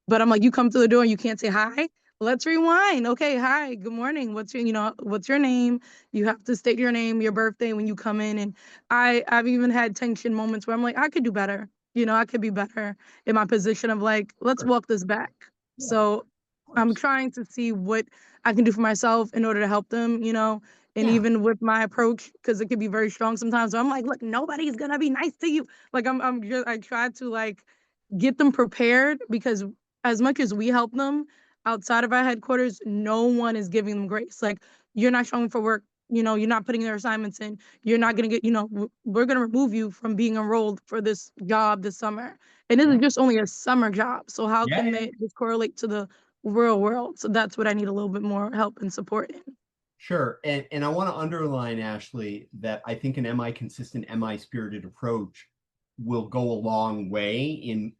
But I'm like, you come to the door and you can't say hi. Let's rewind. Okay, hi, good morning. What's your name? You have to state your name, your birthday when you come in. And I've even had tension moments where I'm like, I could do better. I could be better in my position of like, let's Of course. walk this back. Yeah. So Of I'm course. trying to see what I can do for myself in order to help them, and Yeah. even with my approach, because it can be very strong sometimes. So I'm like, look, nobody's gonna be nice to you. Like I try to like get them prepared because as much as we help them outside of our headquarters, no one is giving them grace. Like you're not showing for work, you're not putting their assignments in. You're not gonna get, we're gonna remove you from being enrolled for this job this summer. And this is Yeah. just only a summer job. So how Yeah. can Yeah. they just correlate to the real world? So that's what I need a little bit more help and support in. Sure. And I want to underline, Ashley, that I think an MI consistent, MI spirited approach will go a long way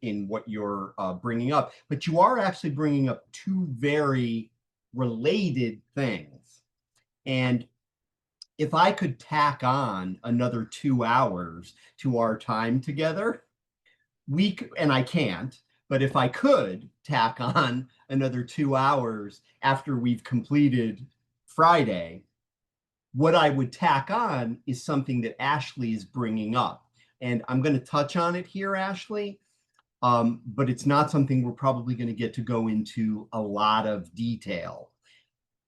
in what you're bringing up. But you are actually bringing up two very related things. And if I could tack on another 2 hours to our time together, and I can't, but if I could tack on another 2 hours after we've completed Friday, what I would tack on is something that Ashley is bringing up. And I'm going to touch on it here, Ashley, but it's not something we're probably going to get to go into a lot of detail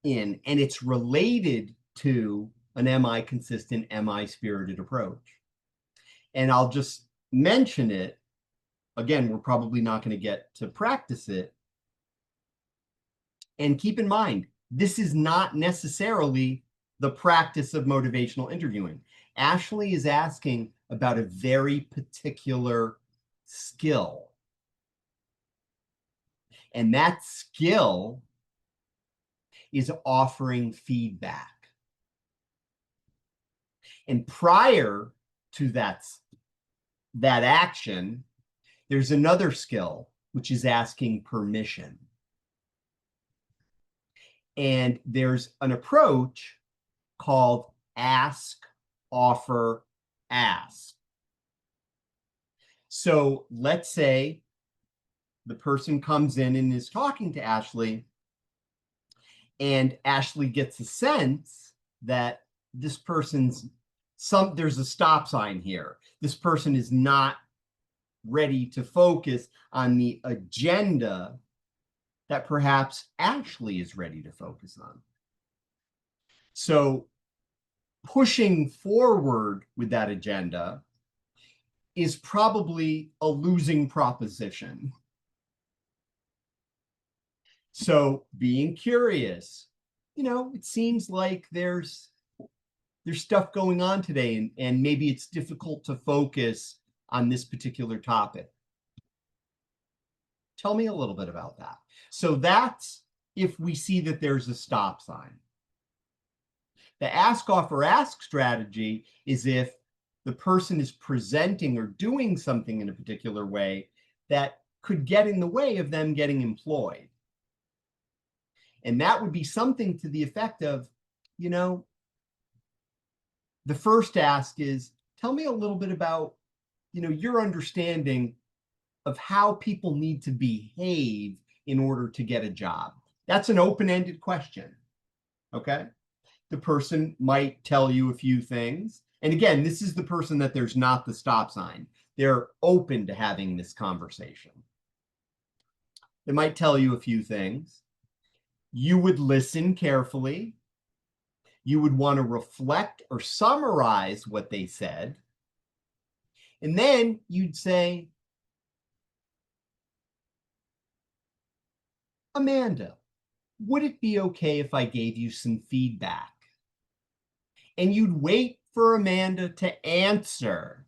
in. And it's related to an MI consistent, MI spirited approach. And I'll just mention it. Again, we're probably not going to get to practice it. And keep in mind, this is not necessarily the practice of motivational interviewing. Ashley is asking about a very particular skill. And that skill is offering feedback. And prior to that action, There's another skill, which is asking permission. And there's an approach called ask, offer, ask. So let's say the person comes in and is talking to Ashley, and Ashley gets a sense that this person's there's a stop sign here. This person is not ready to focus on the agenda that perhaps Ashley is ready to focus on. So pushing forward with that agenda is probably a losing proposition. So being curious, it seems like there's stuff going on today, and maybe it's difficult to focus on this particular topic. Tell me a little bit about that. So that's if we see that there's a stop sign. The ask, offer, ask strategy is if the person is presenting or doing something in a particular way that could get in the way of them getting employed. And that would be something to the effect of, the first ask is, tell me a little bit about, your understanding of how people need to behave in order to get a job. That's an open-ended question, okay? The person might tell you a few things. And again, this is the person that there's not the stop sign. They're open to having this conversation. They might tell you a few things. You would listen carefully. You would want to reflect or summarize what they said. And then you'd say, Amanda, would it be okay if I gave you some feedback? And you'd wait for Amanda to answer.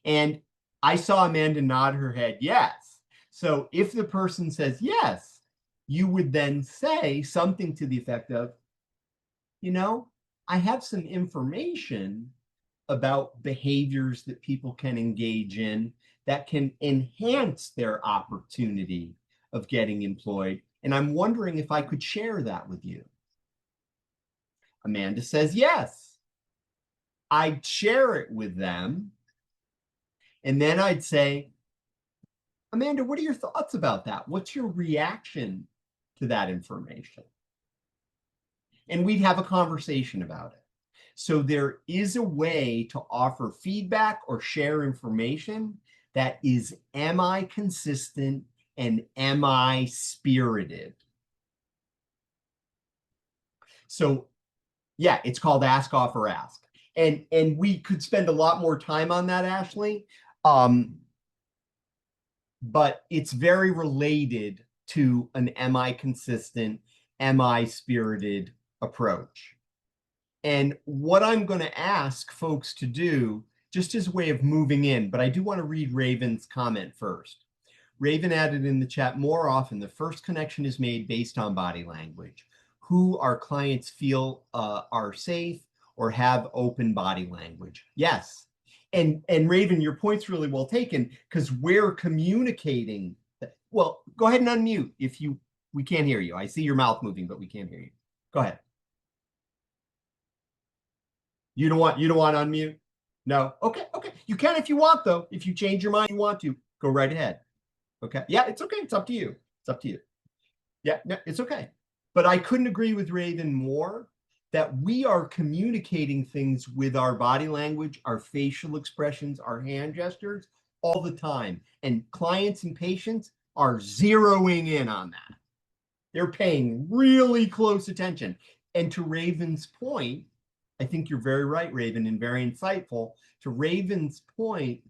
And I saw Amanda nod her head, yes. So if the person says yes, you would then say something to the effect of, I have some information about behaviors that people can engage in that can enhance their opportunity of getting employed. And I'm wondering if I could share that with you. Amanda says yes. I'd share it with them. And then I'd say, Amanda, what are your thoughts about that? What's your reaction to that information? And we'd have a conversation about it. So there is a way to offer feedback or share information that is, am I consistent and am I spirited? So yeah, it's called ask, offer, ask. And we could spend a lot more time on that, Ashley. But it's very related to an am I consistent, am I spirited approach. And what I'm going to ask folks to do, just as a way of moving in, but I do want to read Raven's comment first. Raven added in the chat, more often the first connection is made based on body language. Who our clients feel are safe or have open body language. Yes. And Raven, your point's really well taken, because we're communicating. Well, go ahead and unmute if we can't hear you. I see your mouth moving, but we can't hear you. Go ahead. You don't want to unmute? No? Okay. You can if you want, though. If you change your mind, you want to, go right ahead. Okay. Yeah, it's okay. It's up to you. It's up to you. Yeah, no, it's okay. But I couldn't agree with Raven more that we are communicating things with our body language, our facial expressions, our hand gestures all the time. And clients and patients are zeroing in on that. They're paying really close attention. And to Raven's point, I think you're very right, Raven, and very insightful. To Raven's point,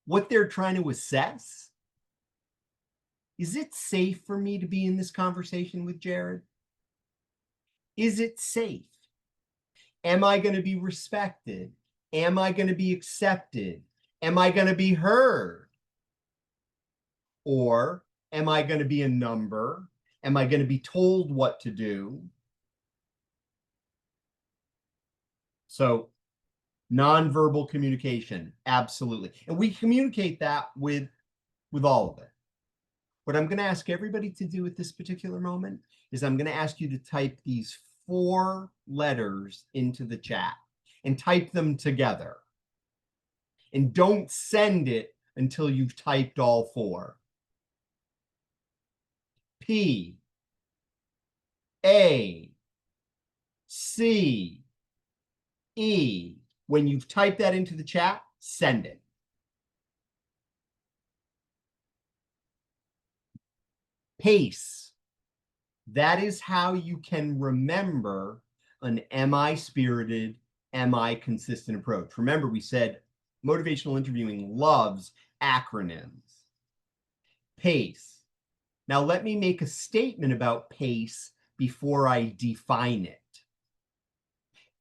what they're trying to assess, is it safe for me to be in this conversation with Jared? Is it safe? Am I going to be respected? Am I going to be accepted? Am I going to be heard? Or am I going to be a number? Am I going to be told what to do? So Nonverbal communication, absolutely. And we communicate that with all of it. What I'm going to ask everybody to do at this particular moment is I'm going to ask you to type these 4 letters into the chat and type them together. And don't send it until you've typed all 4. P, A, C, E. When you've typed that into the chat, send it. Pace. That is how you can remember an am I spirited, am I consistent approach. Remember, we said motivational interviewing loves acronyms. Pace. Now, let me make a statement about pace before I define it.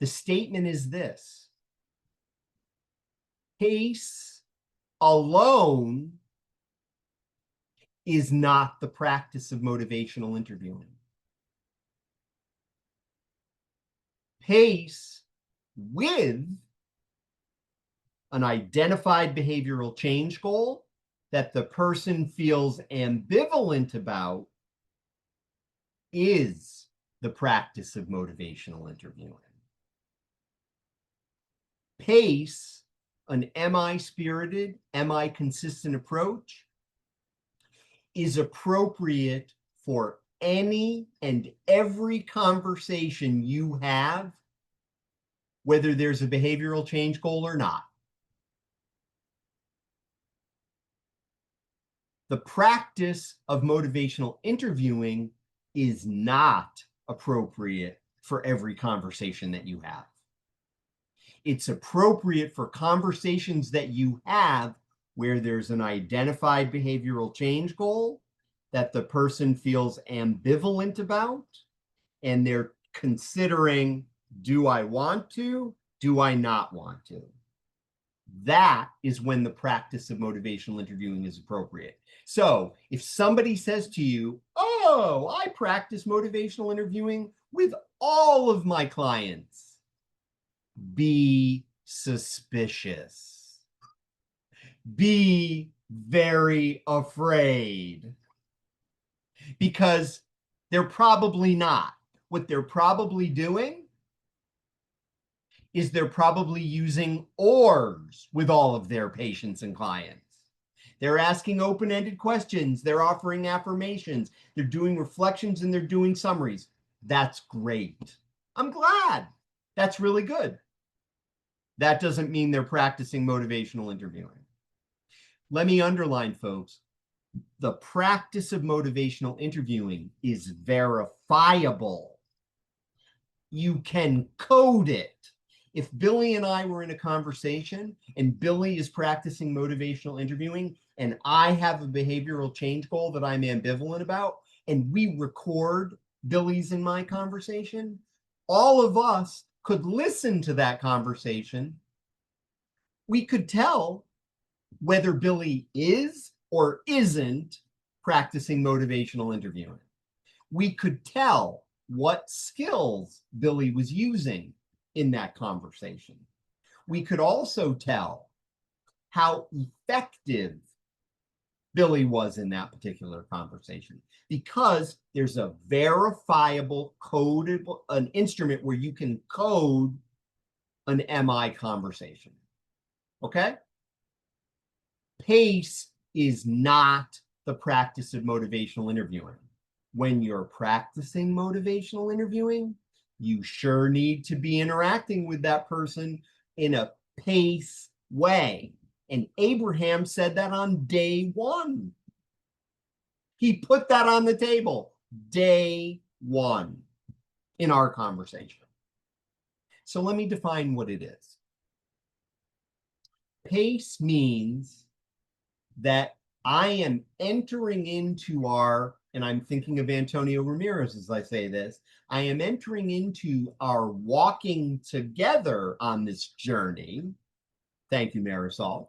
The statement is this: pace alone is not the practice of motivational interviewing. Pace with an identified behavioral change goal that the person feels ambivalent about is the practice of motivational interviewing. Pace, an am I spirited, am I consistent approach, is appropriate for any and every conversation you have, whether there's a behavioral change goal or not. The practice of motivational interviewing is not appropriate for every conversation that you have. It's appropriate for conversations that you have where there's an identified behavioral change goal that the person feels ambivalent about, and they're considering, do I want to? Do I not want to? That is when the practice of motivational interviewing is appropriate. So if somebody says to you, oh, I practice motivational interviewing with all of my clients, be suspicious. Be very afraid, because they're probably not. What they're probably doing is they're probably using ORs with all of their patients and clients. They're asking open-ended questions. They're offering affirmations. They're doing reflections and they're doing summaries. That's great. I'm glad. That's really good. That doesn't mean they're practicing motivational interviewing. Let me underline, folks, the practice of motivational interviewing is verifiable. You can code it. If Billy and I were in a conversation and Billy is practicing motivational interviewing and I have a behavioral change goal that I'm ambivalent about, and we record Billy's and my conversation, all of us could listen to that conversation. We could tell whether Billy is or isn't practicing motivational interviewing. We could tell what skills Billy was using in that conversation. We could also tell how effective Billy was in that particular conversation, because there's a verifiable codable, an instrument where you can code an MI conversation. Okay? Pace is not the practice of motivational interviewing. When you're practicing motivational interviewing, you sure need to be interacting with that person in a pace way. And Abraham said that on day 1. He put that on the table, day 1, in our conversation. So let me define what it is. Pace means that I am entering into our, and I'm thinking of Antonio Ramirez as I say this, I am entering into our walking together on this journey. Thank you, Marisol.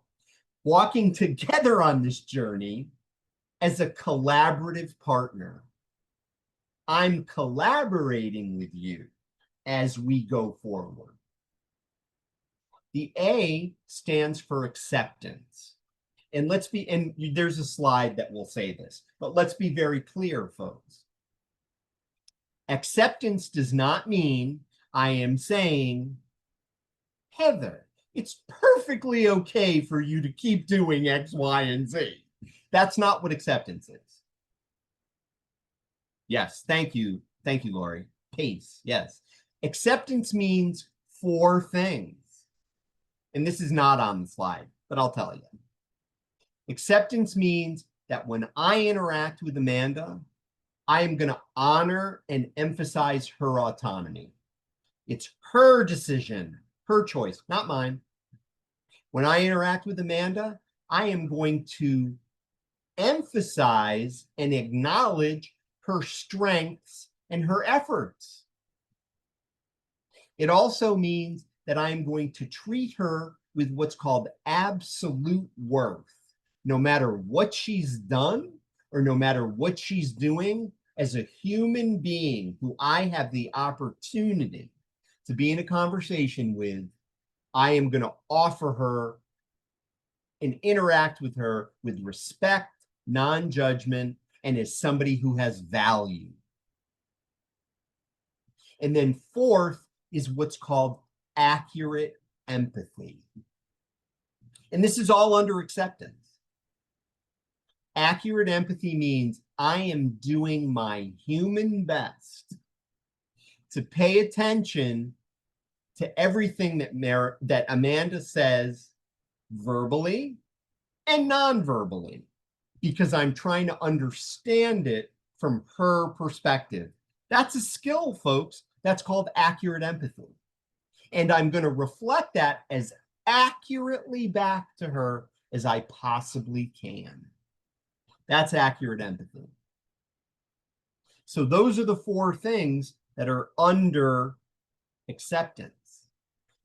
Walking together on this journey as a collaborative partner. I'm collaborating with you as we go forward. The A stands for acceptance. And there's a slide that will say this, but let's be very clear, folks. Acceptance does not mean I am saying, Heather, it's perfectly okay for you to keep doing X, Y, and Z. That's not what acceptance is. Yes, thank you. Thank you, Lori. Pace, yes. Acceptance means 4 things. And this is not on the slide, but I'll tell you. Acceptance means that when I interact with Amanda, I am going to honor and emphasize her autonomy. It's her decision, her choice, not mine. When I interact with Amanda, I am going to emphasize and acknowledge her strengths and her efforts. It also means that I'm going to treat her with what's called absolute worth. No matter what she's done or no matter what she's doing, as a human being who I have the opportunity to be in a conversation with, I am going to offer her and interact with her with respect, non-judgment, and as somebody who has value. And then 4th is what's called accurate empathy. And this is all under acceptance. Accurate empathy means I am doing my human best to pay attention to everything that Amanda says verbally and non-verbally, because I'm trying to understand it from her perspective. That's a skill, folks. That's called accurate empathy. And I'm going to reflect that as accurately back to her as I possibly can. That's accurate empathy. So those are the 4 things that are under acceptance.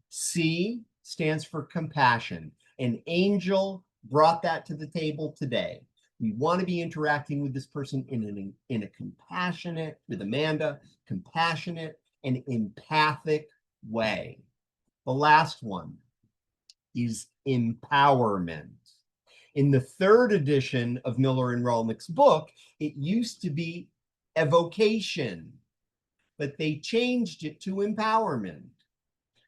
C stands for compassion. And Angel brought that to the table today. We want to be interacting with this person in a compassionate, with Amanda, compassionate and empathic way. The last one is empowerment. In the 3rd edition of Miller and Rolnick's book, it used to be evocation, but they changed it to empowerment.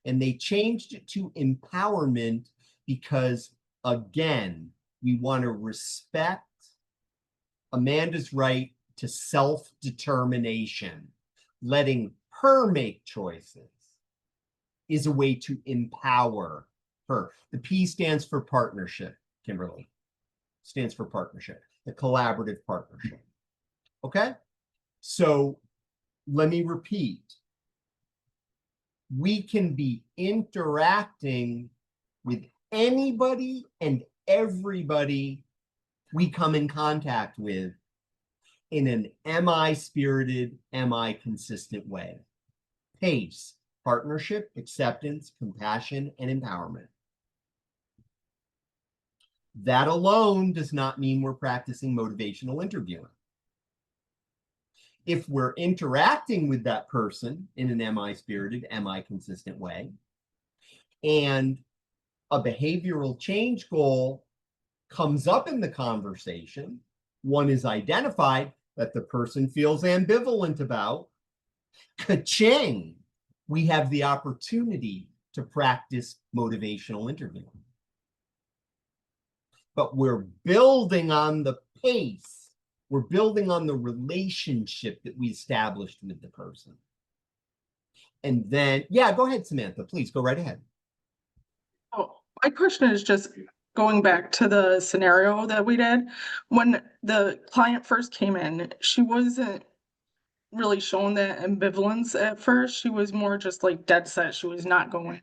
And they changed it to empowerment because, again, we want to respect Amanda's right to self-determination. Letting her make choices is a way to empower her. The P stands for partnership, Kimberly. Stands for partnership, the collaborative partnership. Okay? So let me repeat. We can be interacting with anybody and everybody we come in contact with in an MI-spirited, MI-consistent way. PACE, partnership, acceptance, compassion, and empowerment. That alone does not mean we're practicing motivational interviewing. If we're interacting with that person in an MI-spirited, MI-consistent way, and a behavioral change goal comes up in the conversation, one is identified that the person feels ambivalent about, ka-ching, we have the opportunity to practice motivational interviewing. But we're building on the pace. We're building on the relationship that we established with the person. And then, yeah, go ahead, Samantha, please go right ahead. Oh, my question is just going back to the scenario that we did. When the client first came in, she wasn't really showing that ambivalence at first. She was more just like dead set. She was not going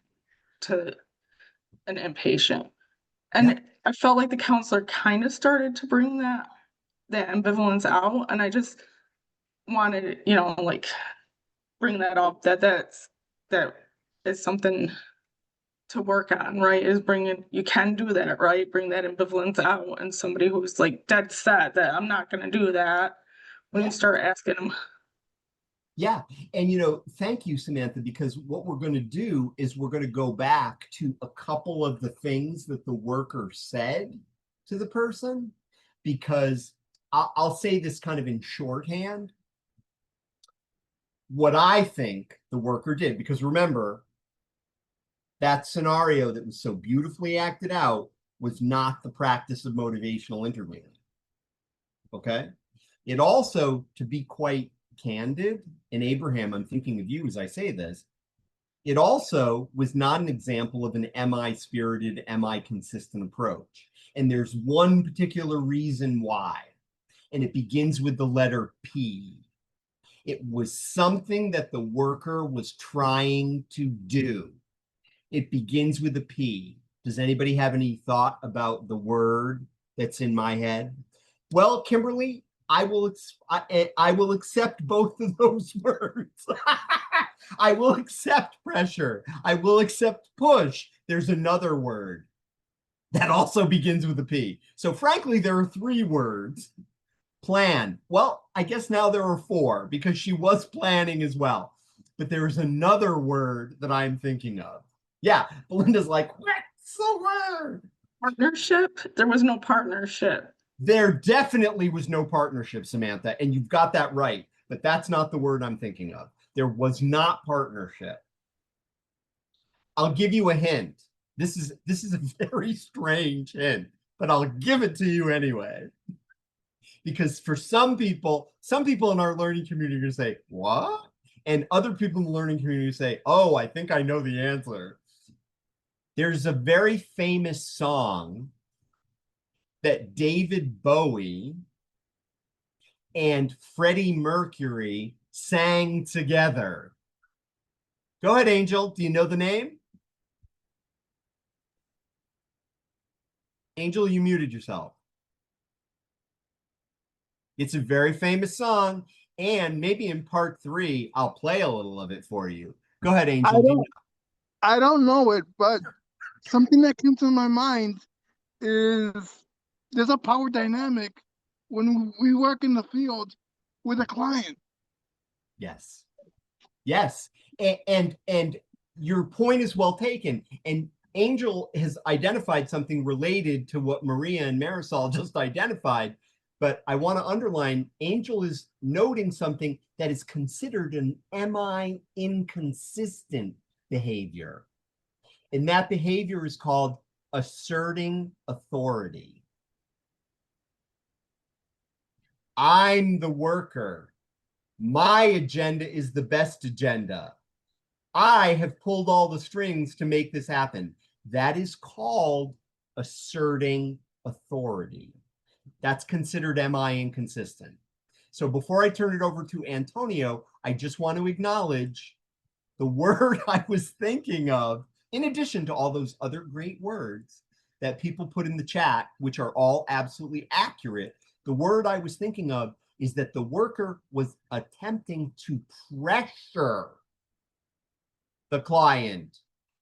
to an inpatient. And Yeah. I felt like the counselor kind of started to bring that ambivalence out. And I just wanted, like bring that up, that is something to work on, right? Is you can do that, right? Bring that ambivalence out. And somebody who's like dead set that I'm not going to do that, when you start asking them. Yeah. And, thank you, Samantha, because what we're going to do is we're going to go back to a couple of the things that the worker said to the person, because I'll say this kind of in shorthand. What I think the worker did, because remember, that scenario that was so beautifully acted out was not the practice of motivational interviewing. Okay. It also, to be quite candid, and Abraham, I'm thinking of you as I say this, it also was not an example of an am I spirited, am I consistent approach. And there's one particular reason why, and it begins with the letter P. It was something that the worker was trying to do. It begins with a P. Does anybody have any thought about the word that's in my head? Well, Kimberly, I will accept both of those words. I will accept pressure. I will accept push. There's another word that also begins with a P. So frankly, there are 3 words. Plan. Well, I guess now there are 4 because she was planning as well. But there is another word that I'm thinking of. Yeah, Belinda's like, what's the word? Partnership? There was no partnership. There definitely was no partnership, Samantha, and you've got that right. But that's not the word I'm thinking of. There was not partnership. I'll give you a hint. This is a very strange hint, but I'll give it to you anyway. Because for some people in our learning community are going to say, what? And other people in the learning community say, oh, I think I know the answer. There's a very famous song that David Bowie and Freddie Mercury sang together. Go ahead, Angel. Do you know the name? Angel, you muted yourself. It's a very famous song, and maybe in part 3, I'll play a little of it for you. Go ahead, Angel. I don't know it, but something that came to my mind is there's a power dynamic when we work in the field with a client. Yes. Yes. And your point is well taken. And Angel has identified something related to what Maria and Marisol just identified. But I want to underline, Angel is noting something that is considered an am I inconsistent behavior. And that behavior is called asserting authority. I'm the worker. My agenda is the best agenda. I have pulled all the strings to make this happen. That is called asserting authority. That's considered am I inconsistent. So before I turn it over to Antonio, I just want to acknowledge the word I was thinking of, in addition to all those other great words that people put in the chat, which are all absolutely accurate. The word I was thinking of is that the worker was attempting to pressure the client.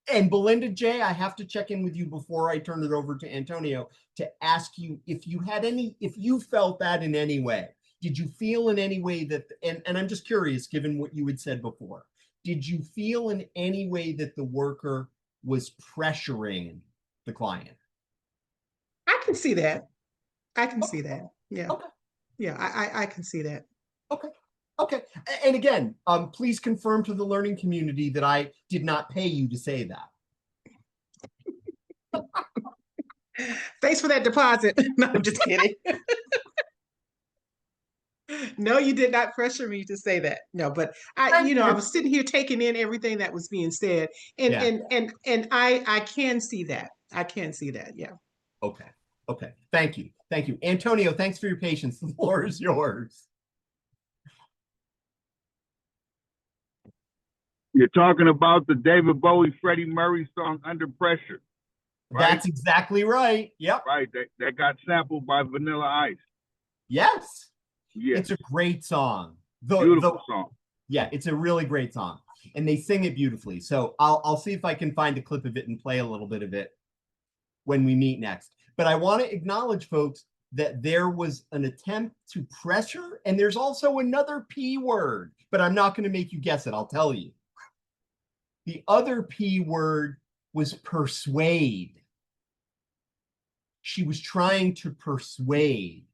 And Belinda J., I have to check in with you before I turn it over to Antonio to ask you if you felt that in any way. Did you feel in any way that, and I'm just curious, given what you had said before, did you feel in any way that the worker was pressuring the client? I can see that. I can see that. Yeah. Okay. Yeah, I can see that. Okay. Okay. And again, please confirm to the learning community that I did not pay you to say that. Thanks for that deposit. No, I'm just kidding. No, you did not pressure me to say that. No, but I was sitting here taking in everything that was being said, and Yeah. and I can see that. I can see that. Yeah. Okay. Okay. Thank you. Thank you. Antonio, thanks for your patience. The floor is yours. You're talking about the David Bowie, Freddie Mercury song "Under Pressure." Right? That's exactly right. Yep. Right. That got sampled by Vanilla Ice. Yes. Yes. It's a great song. Beautiful song. Yeah, it's a really great song. And they sing it beautifully. So I'll see if I can find a clip of it and play a little bit of it when we meet next. But I want to acknowledge, folks, that there was an attempt to pressure, and there's also another P word, but I'm not going to make you guess it. I'll tell you. The other P word was persuade. She was trying to persuade.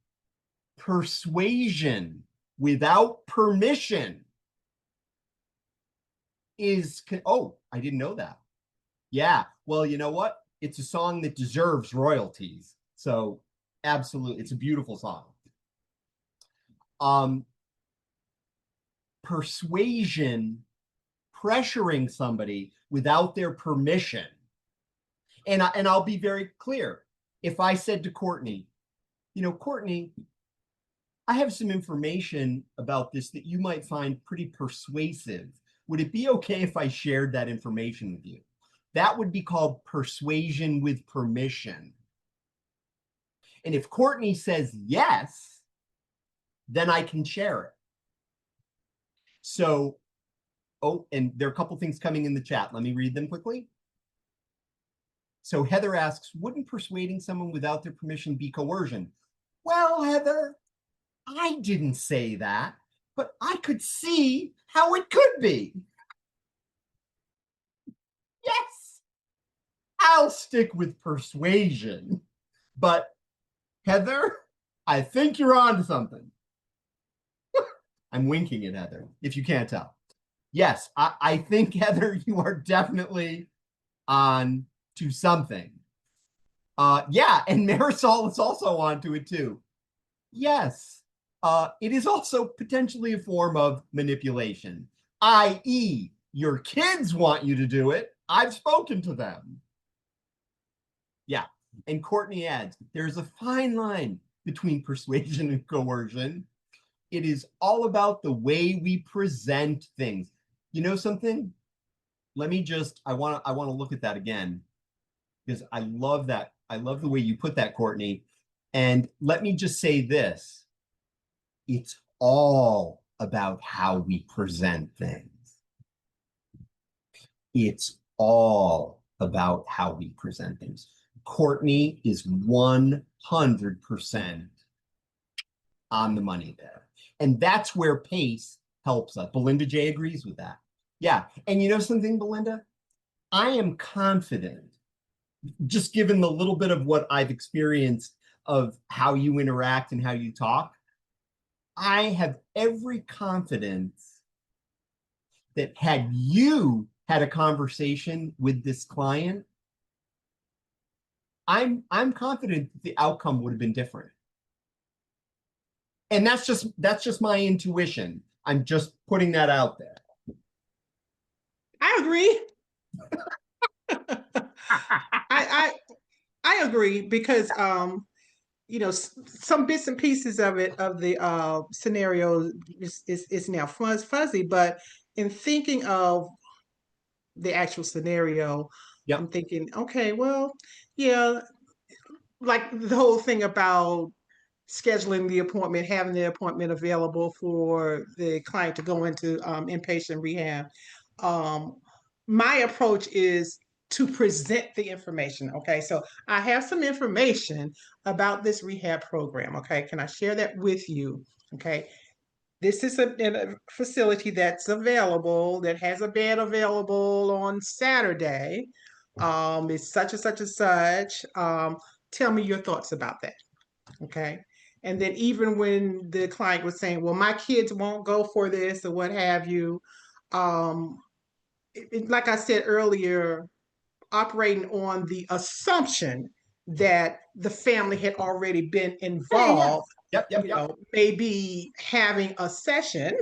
Persuasion without permission is, oh, I didn't know that. Yeah, well, you know what? It's a song that deserves royalties. So absolutely, it's a beautiful song. Persuasion, pressuring somebody without their permission. And I'll be very clear. If I said to Courtney, you know, Courtney, I have some information about this that you might find pretty persuasive. Would it be okay if I shared that information with you? That would be called persuasion with permission. And if Courtney says yes, then I can share it. So, oh, and there are a couple things coming in the chat. Let me read them quickly. So Heather asks, wouldn't persuading someone without their permission be coercion? Well, Heather, I didn't say that, but I could see how it could be. Yes, I'll stick with persuasion. But Heather, I think you're on to something. I'm winking at Heather, if you can't tell. Yes, I think, Heather, you are definitely on to something. Yeah, and Marisol is also onto it too. Yes, it is also potentially a form of manipulation, i.e., your kids want you to do it. I've spoken to them. Yeah, and Courtney adds, there's a fine line between persuasion and coercion. It is all about the way we present things. You know something? Let me just, I want to look at that again, because I love that. I love the way you put that, Courtney. And let me just say this. It's all about how we present things. It's all about how we present things. Courtney is 100% on the money there. And that's where pace helps us. Belinda J agrees with that. Yeah. And you know something, Belinda? I am confident, just given the little bit of what I've experienced of how you interact and how you talk, I have every confidence that had you had a conversation with this client, I'm confident that the outcome would have been different. And that's just my intuition. I'm just putting that out there. I agree. I agree because you know, some bits and pieces of it, of the scenario is now fuzzy, but in thinking of the actual scenario, yep. I'm thinking, okay, well, yeah, like the whole thing about scheduling the appointment, having the appointment available for the client to go into inpatient rehab. My approach is to present the information. Okay, so I have some information about this rehab program. Okay, can I share that with you? Okay, this is a facility that's available, that has a bed available on Saturday. It's such and such and such. Tell me your thoughts about that. Okay. And then even when the client was saying, well, my kids won't go for this or what have you, like I said earlier, operating on the assumption that the family had already been involved, Yep. you know, maybe having a session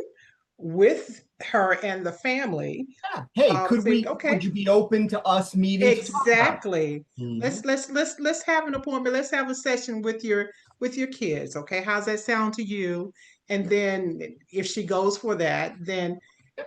with her and the family. Yeah. Hey, would you be open to us meeting? Exactly. Let's have an appointment. Let's have a session with your kids. Okay. How's that sound to you? And then if she goes for that, then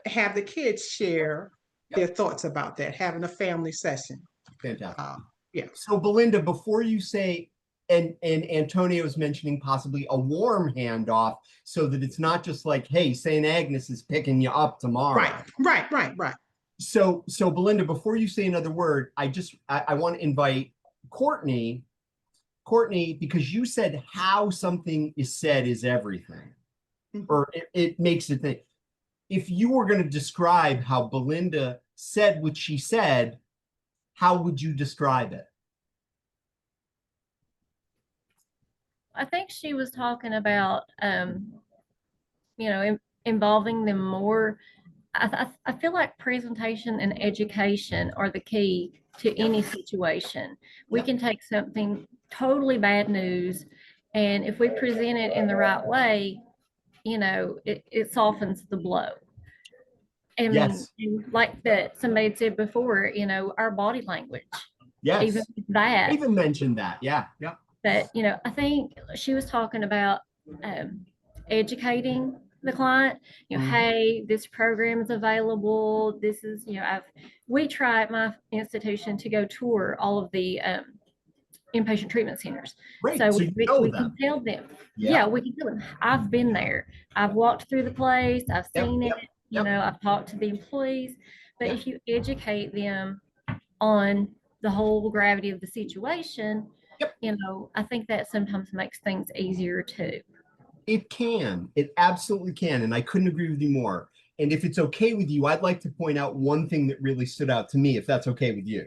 have the kids share their thoughts about that, having a family session. Fantastic. Yeah. So Belinda, before you say, and Antonio was mentioning possibly a warm handoff so that it's not just like, hey, St. Agnes is picking you up tomorrow. Right. So Belinda, before you say another word, I want to invite Courtney Courtney, because you said how something is said is everything, or it makes it think. If you were going to describe how Belinda said what she said, how would you describe it? I think she was talking about, involving them more. I feel like presentation and education are the key to any situation. We can take something totally bad news, and if we present it in the right way, it softens the blow. And, Yes. and like that somebody had said before, our body language, Yes. even that. I even mentioned that. Yeah. Yeah. But, I think she was talking about educating the client, hey, this program is available. This is, we try at my institution to go tour all of the inpatient treatment centers. Great. So, So we can tell them. Yeah. We can tell them. I've been there. I've walked through the place. I've seen it. I've talked to the employees. But if you educate them on the whole gravity of the situation, I think that sometimes makes things easier too. It can. It absolutely can. And I couldn't agree with you more. And if it's okay with you, I'd like to point out one thing that really stood out to me, if that's okay with you.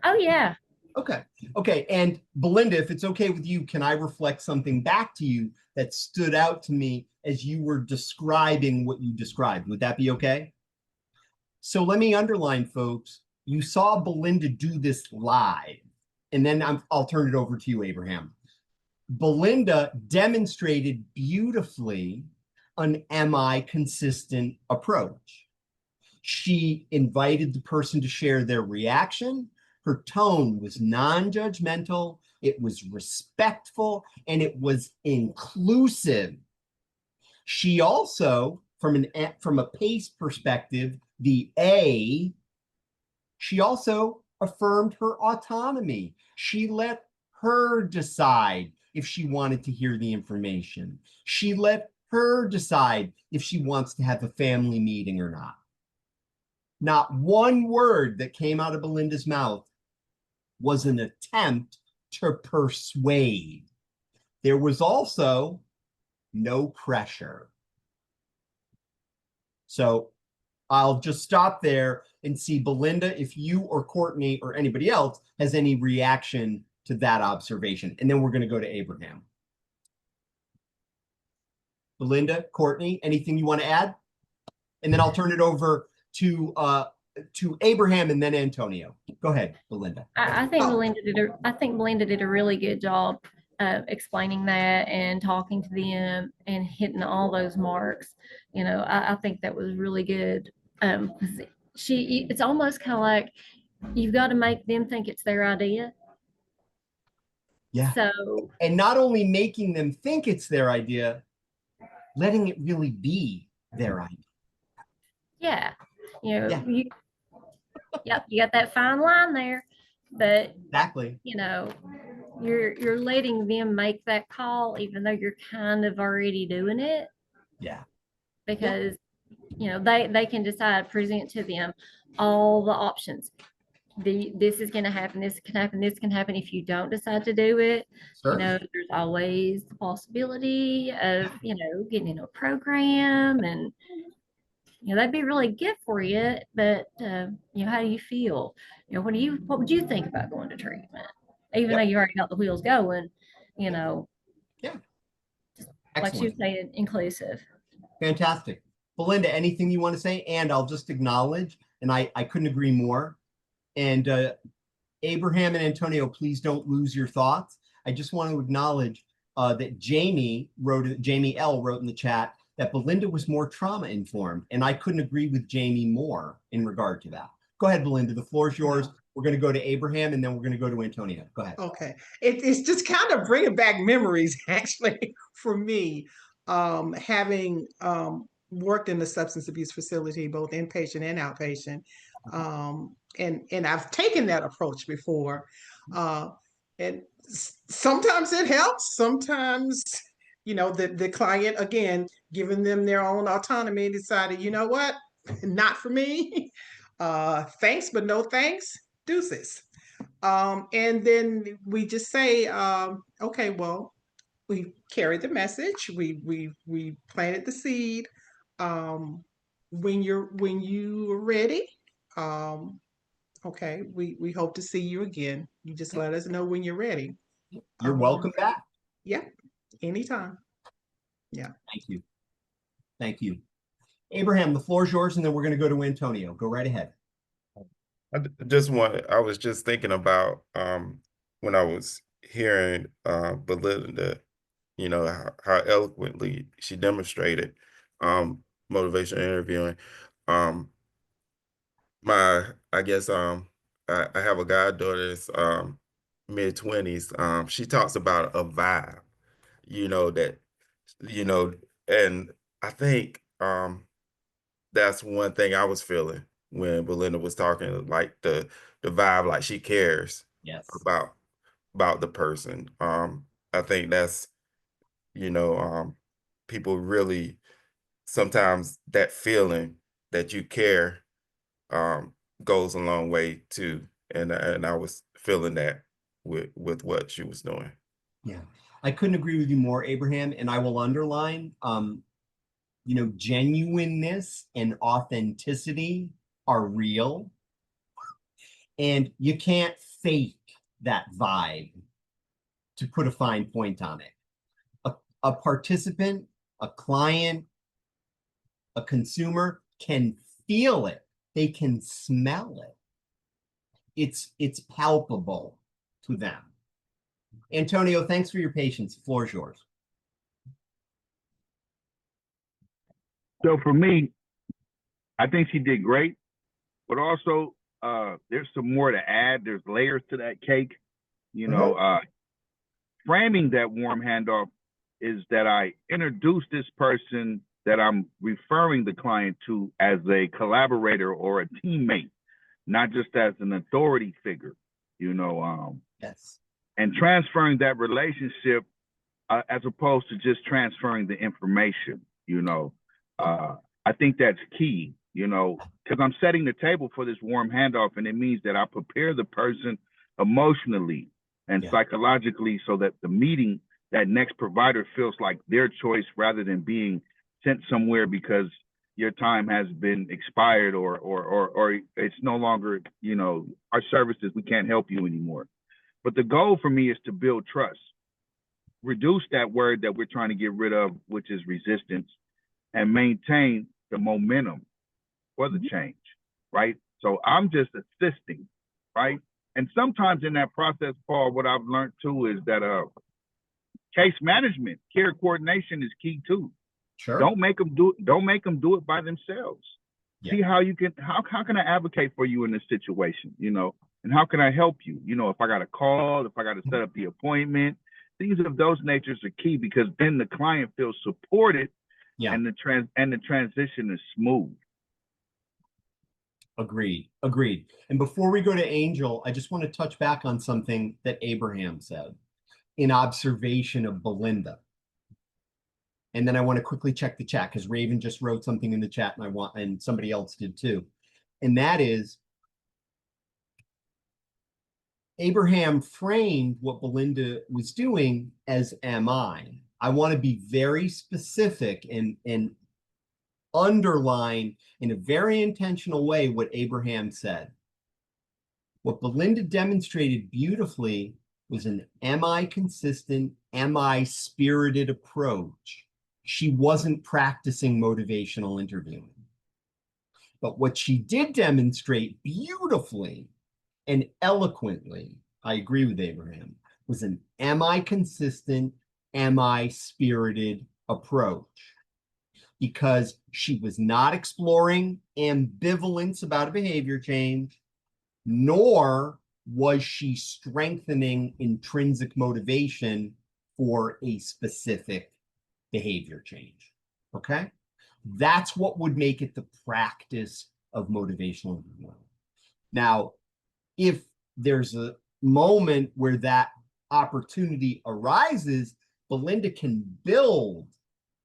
Oh, yeah. Okay. Okay. And Belinda, if it's okay with you, can I reflect something back to you that stood out to me as you were describing what you described? Would that be okay? So let me underline, folks, you saw Belinda do this live, and then I'll turn it over to you, Abraham. Belinda demonstrated beautifully an am I consistent approach. She invited the person to share their reaction. Her tone was non-judgmental, it was respectful, and it was inclusive. She also, from a PACE perspective, the A, she also affirmed her autonomy. She let her decide if she wanted to hear the information. She let her decide if she wants to have a family meeting or not. Not one word that came out of Belinda's mouth was an attempt to persuade. There was also no pressure. So I'll just stop there and see, Belinda, if you or Courtney or anybody else has any reaction to that observation. And then we're going to go to Abraham. Belinda, Courtney, anything you want to add? And then I'll turn it over to Abraham and then Antonio. Go ahead, Belinda. I think Belinda did a really good job explaining that and talking to them and hitting all those marks. I think that was really good. It's almost kind of like you've got to make them think it's their idea. Yeah. So, and not only making them think it's their idea, letting it really be their idea. Yeah. You got that fine line there, but exactly. You're letting them make that call, even though you're kind of already doing it. Yeah. Because they can decide, present to them all the options. This is going to happen, this can happen, this can happen if you don't decide to do it. Sure. There's always the possibility of getting in a program, and that'd be really good for you. But how do you feel? What would you think about going to treatment, even though you already got the wheels going? Yeah. Like she was saying, inclusive. Fantastic. Belinda, anything you want to say? And I'll just acknowledge, and I couldn't agree more. And Abraham and Antonio, please don't lose your thoughts. I just want to acknowledge that Jamie L wrote in the chat that Belinda was more trauma informed, and I couldn't agree with Jamie more in regard to that. Go ahead, Belinda. The floor is yours. We're going to go to Abraham, and then we're going to go to Antonio. Go ahead. Okay. It's just kind of bringing back memories, actually, for me, having worked in the substance abuse facility, both inpatient and outpatient. And I've taken that approach before. And sometimes it helps. Sometimes, the client, again, giving them their own autonomy, decided, you know what, not for me. Thanks, but no thanks. Deuces. And then we just say, okay, well, we carried the message, we planted the seed. When you are ready, okay, we hope to see you again. You just let us know when you're ready. You're welcome back. Yeah, anytime. Yeah. Thank you. Thank you. Abraham, the floor is yours, and then we're going to go to Antonio. Go right ahead. I was just thinking about when I was hearing Belinda, you know, how eloquently she demonstrated motivational interviewing. Um, I guess I have a goddaughter that's mid-20s. She talks about a vibe, you know, that, you know, and I think that's one thing I was feeling when Belinda was talking, like the vibe, like she cares Yes. about the person. I think that's, you know, people really sometimes that feeling that you care goes a long way too. And I was feeling that with what she was doing. Yeah, I couldn't agree with you more, Abraham. And I will underline, you know, genuineness and authenticity are real, and you can't fake that vibe, to put a fine point on it. A participant, a client, a consumer can feel it. They can smell it. It's palpable to them. Antonio, thanks for your patience. The floor is yours. So for me, I think she did great, but also there's some more to add. There's layers to that cake. You know, framing that warm handoff is that I introduce this person that I'm referring the client to as a collaborator or a teammate, not just as an authority figure, you know. Yes. And transferring that relationship as opposed to just transferring the information, you know. I think that's key, you know, because I'm setting the table for this warm handoff, and it means that I prepare the person emotionally and psychologically so that the meeting, that next provider feels like their choice rather than being sent somewhere because your time has been expired or it's no longer, you know, our services, we can't help you anymore. But the goal for me is to build trust, reduce that word that we're trying to get rid of, which is resistance, and maintain the momentum for the change, right? So I'm just assisting, right? And sometimes in that process, Paul, what I've learned too is that case management, care coordination is key too. Sure. Don't make them do it by themselves. Yeah. See how can I advocate for you in this situation, you know, and how can I help you? You know, if I got to call, if I got to set up the appointment, things of those natures are key because then the client feels supported. Yeah. And the transition is smooth. Agreed. Agreed. And before we go to Angel, I just want to touch back on something that Abraham said in observation of Belinda. And then I want to quickly check the chat because Raven just wrote something in the chat and somebody else did too. And that is Abraham framed what Belinda was doing as am I. I want to be very specific and underline in a very intentional way what Abraham said. What Belinda demonstrated beautifully was an am I consistent, am I spirited approach. She wasn't practicing motivational interviewing. But what she did demonstrate beautifully and eloquently, I agree with Abraham, was an am I consistent, am I spirited approach. Because she was not exploring ambivalence about a behavior change, nor was she strengthening intrinsic motivation for a specific behavior change. Okay? That's what would make it the practice of motivational interviewing. Now, if there's a moment where that opportunity arises, Belinda can build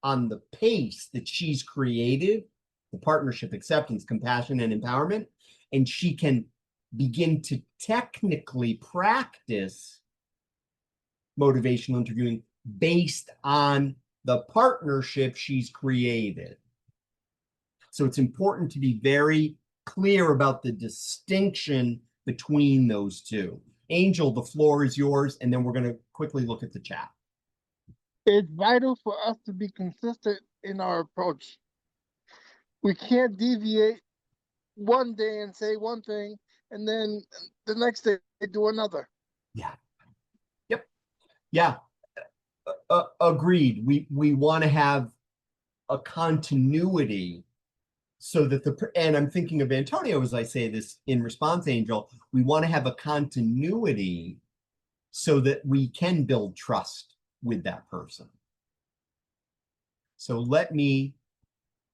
on the pace that she's created, the partnership, acceptance, compassion, and empowerment, and she can begin to technically practice motivational interviewing based on the partnership she's created. So it's important to be very clear about the distinction between those two. Angel, the floor is yours, and then we're going to quickly look at the chat. It's vital for us to be consistent in our approach. We can't deviate one day and say one thing, and then the next day do another. Yeah. Yep. Yeah. Agreed. We want to have a continuity so that and I'm thinking of Antonio as I say this in response, Angel, we want to have a continuity so that we can build trust with that person. So let me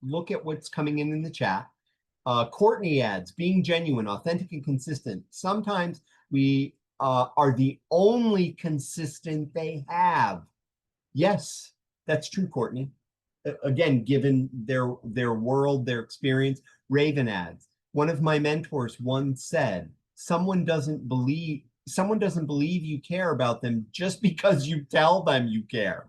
look at what's coming in the chat. Courtney adds, being genuine, authentic, and consistent. Sometimes we are the only consistent they have. Yes, that's true, Courtney. Again, given their world, their experience. Raven adds, one of my mentors once said, someone doesn't believe you care about them just because you tell them you care.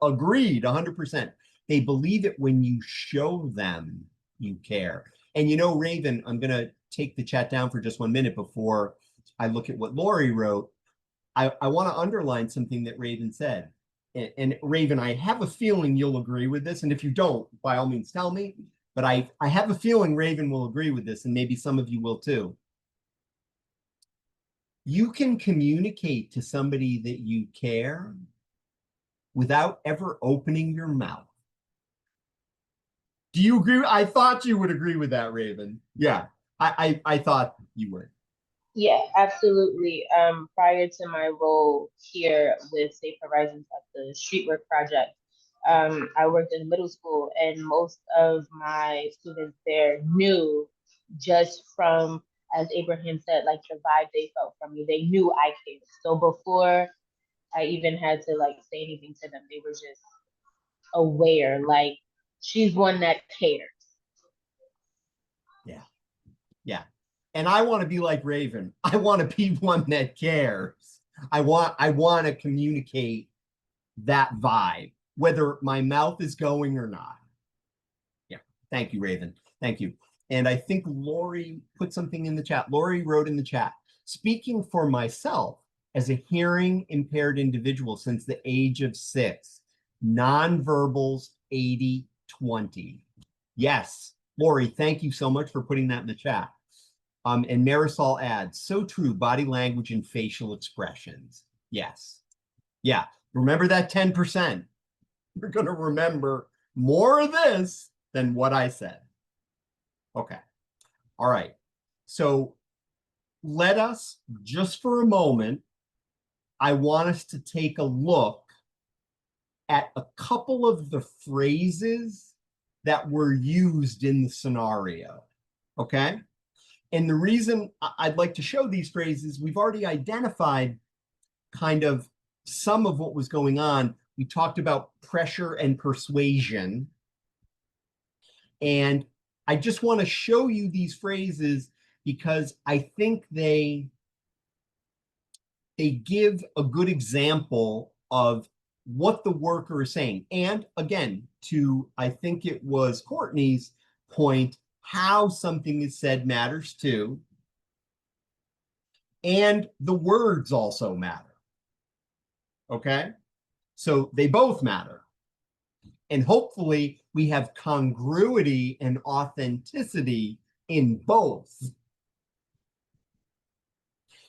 Agreed, 100%. They believe it when you show them you care. And you know, Raven, I'm going to take the chat down for just 1 minute before I look at what Lori wrote. I want to underline something that Raven said. And Raven, I have a feeling you'll agree with this. And if you don't, by all means, tell me. But I have a feeling Raven will agree with this, and maybe some of you will too. You can communicate to somebody that you care without ever opening your mouth. Do you agree? I thought you would agree with that, Raven. Yeah, I thought you would. Yeah, absolutely. Prior to my role here with Safe Horizons at the Street Work Project, I worked in middle school, and most of my students there knew just from, as Abraham said, like the vibe they felt from me. They knew I cared. So before I even had to like say anything to them, they were just aware, like, she's one that cares. Yeah. Yeah. And I want to be like Raven. I want to be one that cares. I want to communicate that vibe, whether my mouth is going or not. Yeah. Thank you, Raven. Thank you. And I think Lori put something in the chat. Lori wrote in the chat, speaking for myself as a hearing impaired individual since the age of 6, nonverbals 80-20. Yes. Lori, thank you so much for putting that in the chat. And Marisol adds, so true, body language and facial expressions. Yes. Yeah. Remember that 10%. You're going to remember more of this than what I said. Okay. All right. So let us, just for a moment, I want us to take a look at a couple of the phrases that were used in the scenario. Okay? And the reason I'd like to show these phrases, we've already identified kind of some of what was going on. We talked about pressure and persuasion. And I just want to show you these phrases because I think they give a good example of what the worker is saying. And again, to, I think it was Courtney's point, how something is said matters too. And the words also matter. Okay? So they both matter. And hopefully we have congruity and authenticity in both.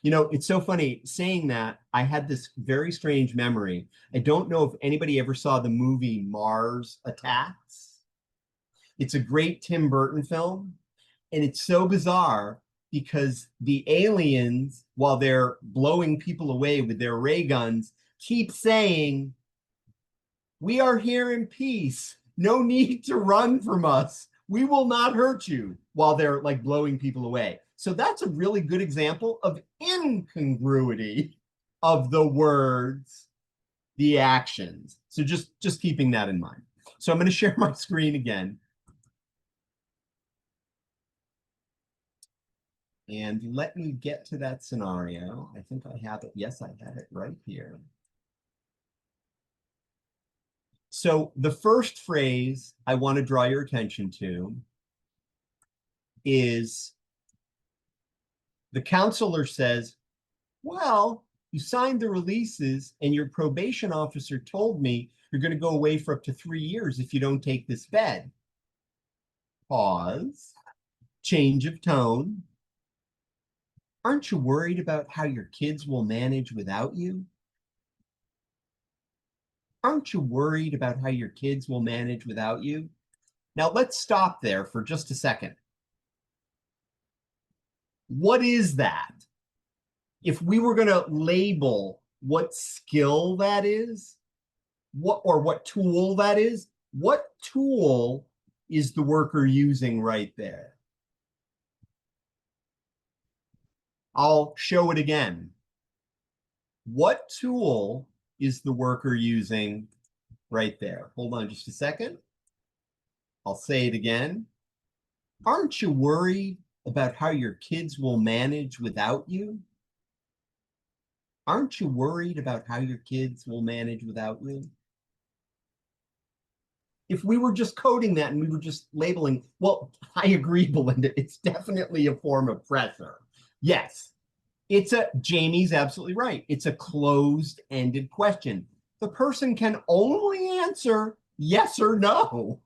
You know, it's so funny saying that. I had this very strange memory. I don't know if anybody ever saw the movie Mars Attacks. It's a great Tim Burton film, and it's so bizarre because the aliens, while they're blowing people away with their ray guns, keep saying, we are here in peace. No need to run from us. We will not hurt you, while they're like blowing people away. So that's a really good example of incongruity of the words, the actions. So just keeping that in mind. So I'm going to share my screen again. And let me get to that scenario. I think I have it. Yes, I have it right here. So the first phrase I want to draw your attention to is the counselor says, well, you signed the releases and your probation officer told me you're going to go away for up to 3 years if you don't take this bed. Pause. Change of tone. Aren't you worried about how your kids will manage without you? Aren't you worried about how your kids will manage without you? Now let's stop there for just a second. What is that? If we were going to label what skill that is, what tool that is, what tool is the worker using right there? I'll show it again. What tool is the worker using right there? Hold on just a second. I'll say it again. Aren't you worried about how your kids will manage without you? Aren't you worried about how your kids will manage without you? If we were just coding that and we were just labeling, well, I agree, Belinda, it's definitely a form of pressure. Yes, Jamie's absolutely right. It's a closed-ended question. The person can only answer yes or no.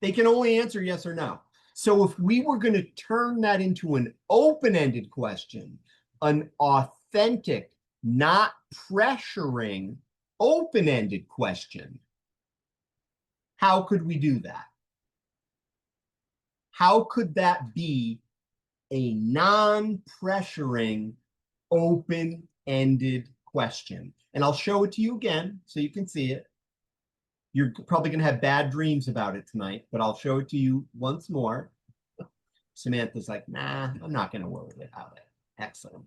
They can only answer yes or no. So if we were going to turn that into an open-ended question, an authentic, not pressuring, open-ended question, how could we do that? How could that be a non-pressuring, open-ended question? And I'll show it to you again so you can see it. You're probably going to have bad dreams about it tonight, but I'll show it to you once more. Samantha's like, nah, I'm not going to worry about it. Excellent.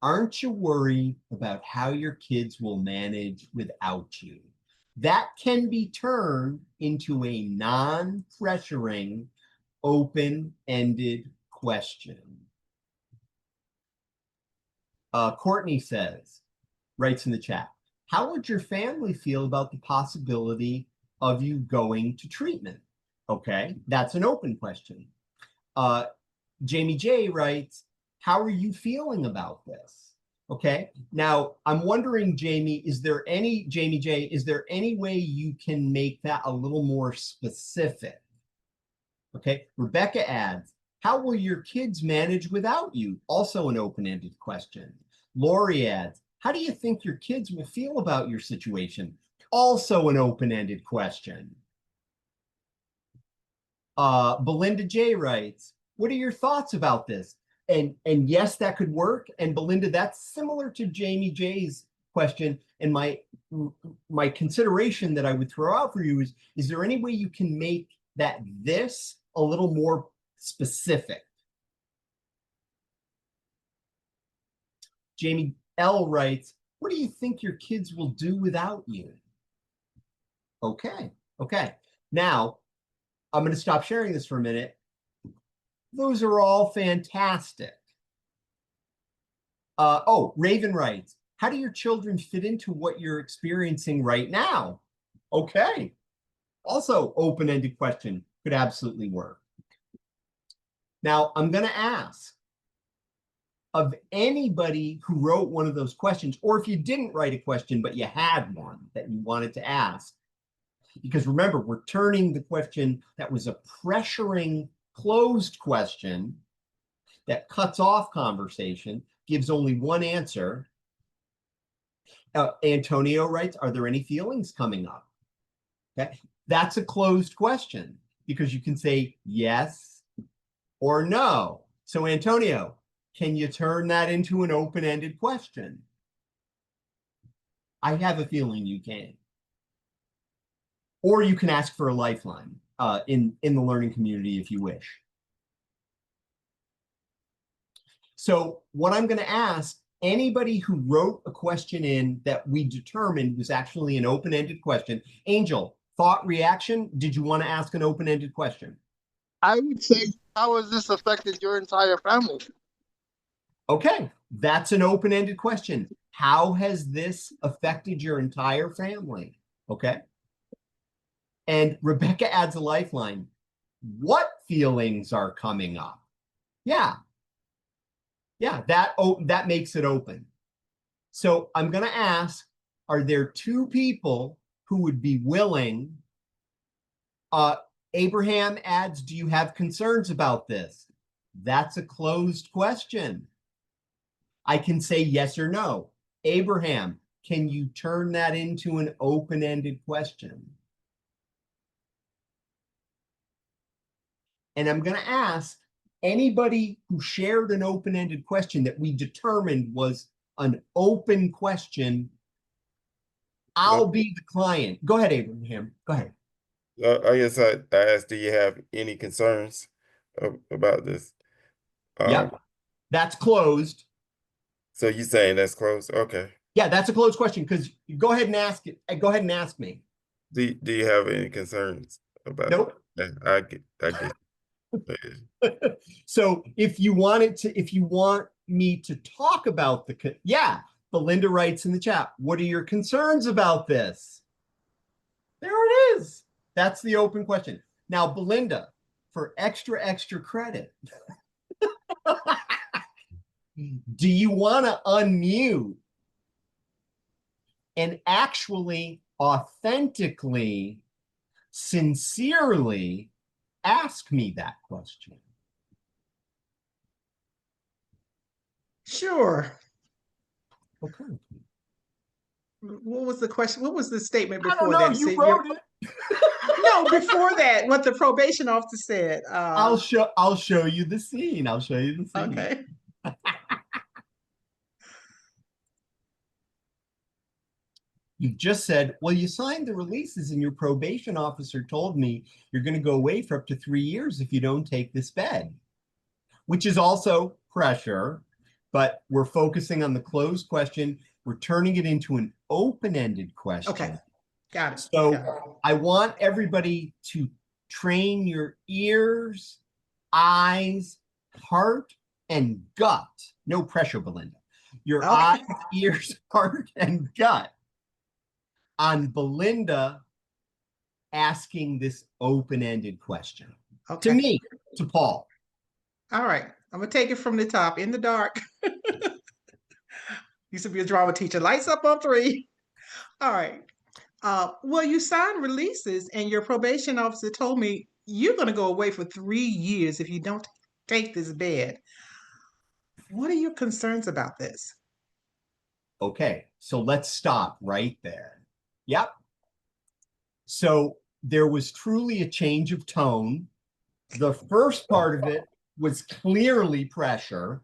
Aren't you worried about how your kids will manage without you? That can be turned into a non-pressuring, open-ended question. Courtney writes in the chat, how would your family feel about the possibility of you going to treatment? Okay, that's an open question. Jamie J writes, how are you feeling about this? Okay, now I'm wondering, Jamie J, is there any way you can make that a little more specific? Okay, Rebecca adds, how will your kids manage without you? Also an open-ended question. Lori adds, how do you think your kids will feel about your situation? Also an open-ended question. Belinda J writes, what are your thoughts about this? And yes, that could work. And Belinda, that's similar to Jamie J's question. And my consideration that I would throw out for you is there any way you can make this a little more specific? Jamie L writes, what do you think your kids will do without you? Okay. Now, I'm going to stop sharing this for a minute. Those are all fantastic. Raven writes, how do your children fit into what you're experiencing right now? Okay. Also, open-ended question, could absolutely work. Now, I'm going to ask of anybody who wrote one of those questions, or if you didn't write a question, but you had one that you wanted to ask, because remember, we're turning the question that was a pressuring closed question that cuts off conversation, gives only one answer. Antonio writes, are there any feelings coming up? Okay, that's a closed question because you can say yes or no. So Antonio, can you turn that into an open-ended question? I have a feeling you can. Or you can ask for a lifeline in the learning community if you wish. So what I'm going to ask anybody who wrote a question in that we determined was actually an open-ended question, Angel, thought, reaction? Did you want to ask an open-ended question? I would say, how has this affected your entire family? Okay, that's an open-ended question. How has this affected your entire family? Okay. And Rebecca adds a lifeline. What feelings are coming up? Yeah. Yeah, that makes it open. So I'm going to ask, are there two people who would be willing? Abraham adds, do you have concerns about this? That's a closed question. I can say yes or no. Abraham, can you turn that into an open-ended question? And I'm going to ask anybody who shared an open-ended question that we determined was an open question, I'll be the client. Go ahead, Abraham. Go ahead. I guess I asked, do you have any concerns about this? Yep, that's closed. So you saying that's closed? Okay. Yeah, that's a closed question because go ahead and ask it. Go ahead and ask me. Do you have any concerns about Nope. it? I get. So if you want me to talk about Belinda writes in the chat, what are your concerns about this? There it is. That's the open question. Now, Belinda, for extra credit, do you want to unmute and actually authentically, sincerely ask me that question? Sure. Okay. What was the question? What was the statement I before don't know. that? You wrote it. No, before that, what the probation officer said. I'll show you the scene. I'll show you the scene. Okay. You just said, well, you signed the releases and your probation officer told me you're going to go away for up to 3 years if you don't take this bed, which is also pressure, but we're focusing on the closed question. We're turning it into an open-ended question. Okay. Got it. So I want everybody to train your ears, eyes, heart, and gut. No pressure, Belinda. Your eyes, ears, heart, and gut on Belinda asking this open-ended question. To me, to Paul. All right. I'm going to take it from the top. In the dark. Used to be a drama teacher. Lights up on 3. All right. Well, you signed releases and your probation officer told me you're going to go away for 3 years if you don't take this bed. What are your concerns about this? Okay, so let's stop right there. Yep. So there was truly a change of tone. The first part of it was clearly pressure.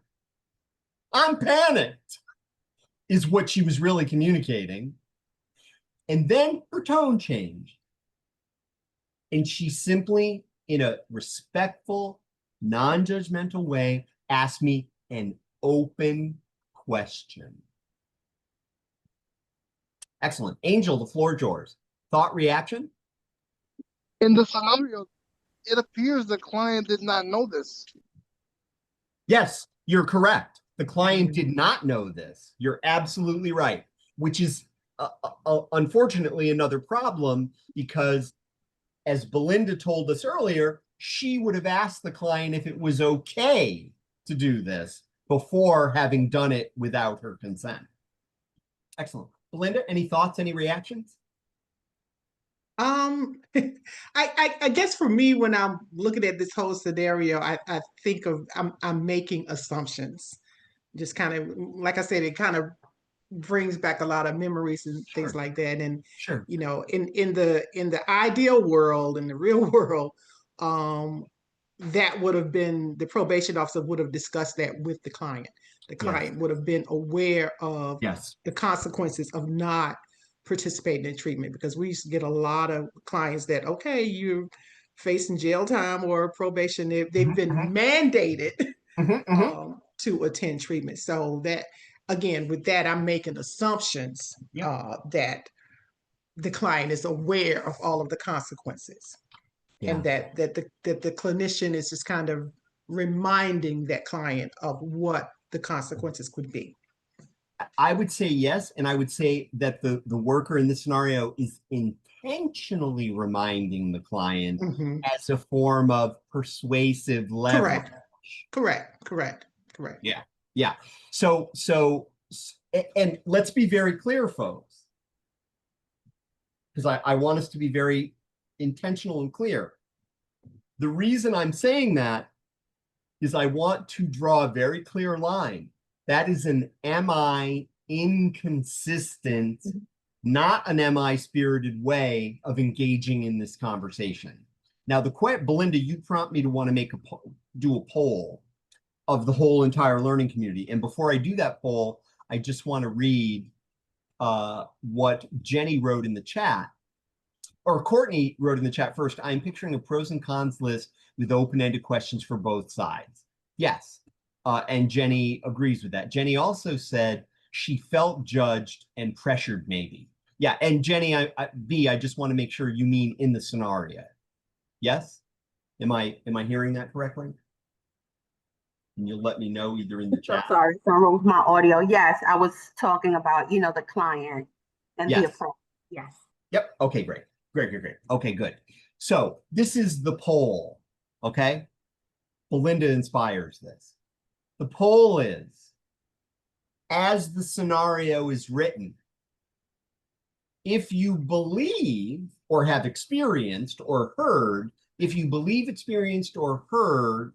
I'm panicked, is what she was really communicating. And then her tone changed. And she simply, in a respectful, non-judgmental way, asked me an open question. Excellent. Angel, the floor is yours. Thought, reaction? In the scenario, it appears the client did not know this. Yes, you're correct. The client did not know this. You're absolutely right, which is unfortunately another problem because, as Belinda told us earlier, she would have asked the client if it was okay to do this before having done it without her consent. Excellent. Belinda, any thoughts, any reactions? I guess for me, when I'm looking at this whole scenario, I think of I'm making assumptions. Just kind of, like I said, it kind of brings back a lot of memories and things like that. And you know, in the ideal world, in the real world, that would have been, the probation officer would have discussed that with the client. The client would have been aware of the consequences of not participating in treatment, because we used to get a lot of clients that, okay, you're facing jail time or probation. They've been mandated to attend treatment. So that, again, with that, I'm making assumptions that the client is aware of all of the consequences. Yeah. And that the clinician is just kind of reminding that client of what the consequences could be. I would say yes, and I would say that the worker in this scenario is intentionally reminding the client as a form of persuasive leverage. Correct. Yeah. So, and let's be very clear, folks, because I want us to be very intentional and clear. The reason I'm saying that is I want to draw a very clear line. That is an MI inconsistent, not an MI spirited way of engaging in this conversation. Now, Belinda, you prompt me to want to do a poll of the whole entire learning community. And before I do that poll, I just want to read what Jenny wrote in the chat, or Courtney wrote in the chat first. I'm picturing a pros and cons list with open-ended questions for both sides. Yes. And Jenny agrees with that. Jenny also said she felt judged and pressured, maybe. Yeah. And Jenny, I just want to make sure you mean in the scenario. Yes? Am I hearing that correctly? And you'll let me know either in the chat. I'm sorry, something wrong with my audio. Yes, I was talking about, the client and the approach. Yes. Yep. Okay, great. Okay, good. So this is the poll, okay? Belinda inspires this. The poll is, as the scenario is written, if you believe or have experienced or heard, if you believe, experienced, or heard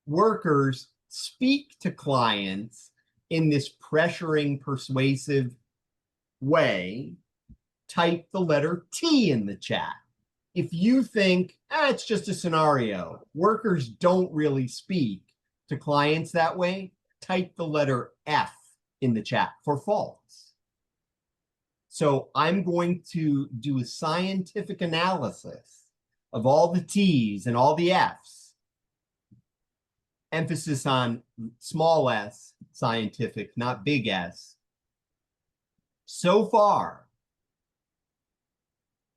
workers speak to clients in this pressuring, persuasive way, type the letter T in the chat. If you think, it's just a scenario, workers don't really speak to clients that way, type the letter F in the chat for false. So I'm going to do a scientific analysis of all the T's and all the F's. Emphasis on small s, scientific, not big S. So far,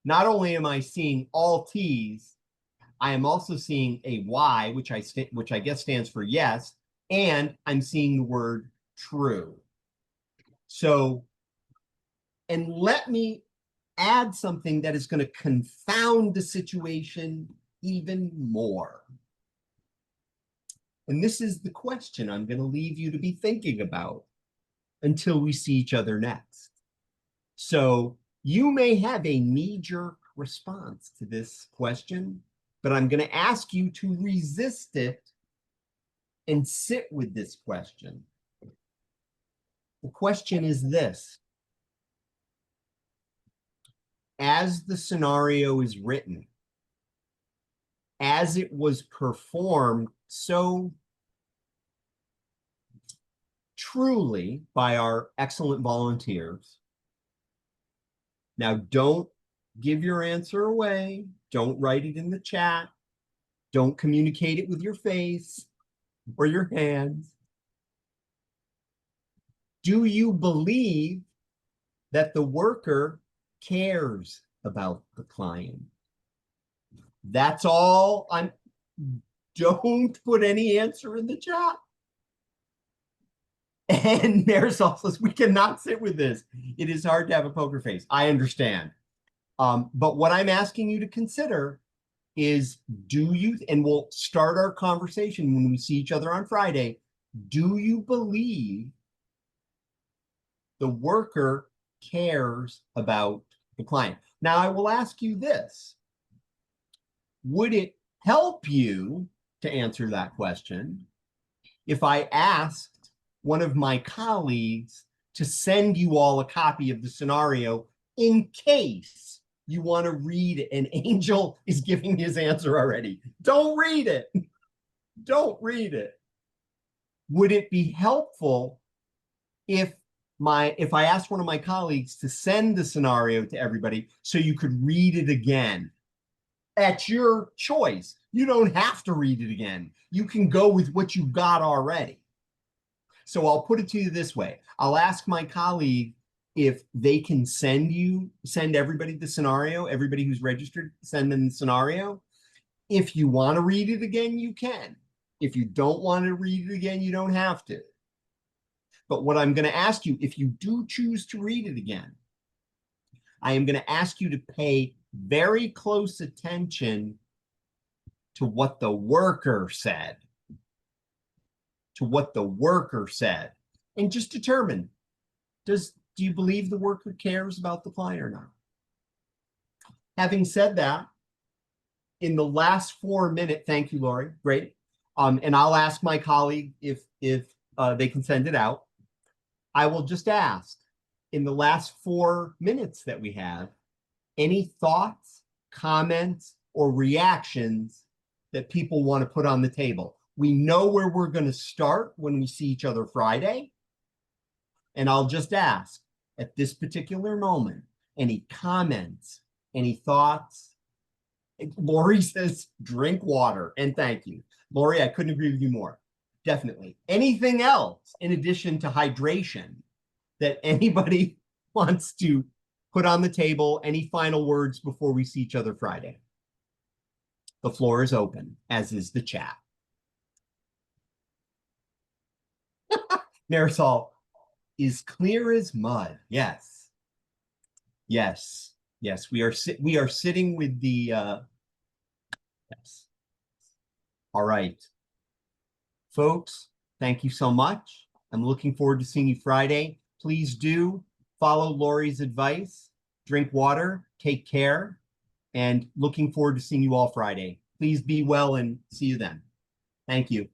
not only am I seeing all T's, I am also seeing a Y, which I guess stands for yes, and I'm seeing the word true. So, and let me add something that is going to confound the situation even more. And this is the question I'm going to leave you to be thinking about until we see each other next. So you may have a knee-jerk response to this question, but I'm going to ask you to resist it and sit with this question. The question is this: as the scenario is written, as it was performed so truly by our excellent volunteers. Now, don't give your answer away. Don't write it in the chat. Don't communicate it with your face or your hands. Do you believe that the worker cares about the client? That's all. Don't put any answer in the chat. And Marisol says, we cannot sit with this. It is hard to have a poker face. I understand. But what I'm asking you to consider is, do you, and we'll start our conversation when we see each other on Friday, do you believe the worker cares about the client? Now, I will ask you this. Would it help you to answer that question if I asked one of my colleagues to send you all a copy of the scenario in case you want to read it? And Angel is giving his answer already. Don't read it. Don't read it. Would it be helpful if I asked one of my colleagues to send the scenario to everybody so you could read it again? At your choice. You don't have to read it again. You can go with what you've got already. So I'll put it to you this way. I'll ask my colleague if they can send everybody the scenario, everybody who's registered, send them the scenario. If you want to read it again, you can. If you don't want to read it again, you don't have to. But what I'm going to ask you, if you do choose to read it again, I am going to ask you to pay very close attention to what the worker said. To what the worker said. And just determine, do you believe the worker cares about the client or not? Having said that, in the last 4 minutes, thank you, Lori, great. And I'll ask my colleague if they can send it out. I will just ask, in the last 4 minutes that we have, any thoughts, comments, or reactions that people want to put on the table. We know where we're going to start when we see each other Friday. And I'll just ask, at this particular moment, any comments, any thoughts? Lori says, drink water, and thank you. Lori, I couldn't agree with you more. Definitely. Anything else in addition to hydration that anybody wants to put on the table? Any final words before we see each other Friday? The floor is open, as is the chat. Marisol is clear as mud. Yes. Yes. Yes. We are sitting with the yes. All right. Folks, thank you so much. I'm looking forward to seeing you Friday. Please do follow Lori's advice, drink water, take care, and looking forward to seeing you all Friday. Please be well and see you then. Thank you.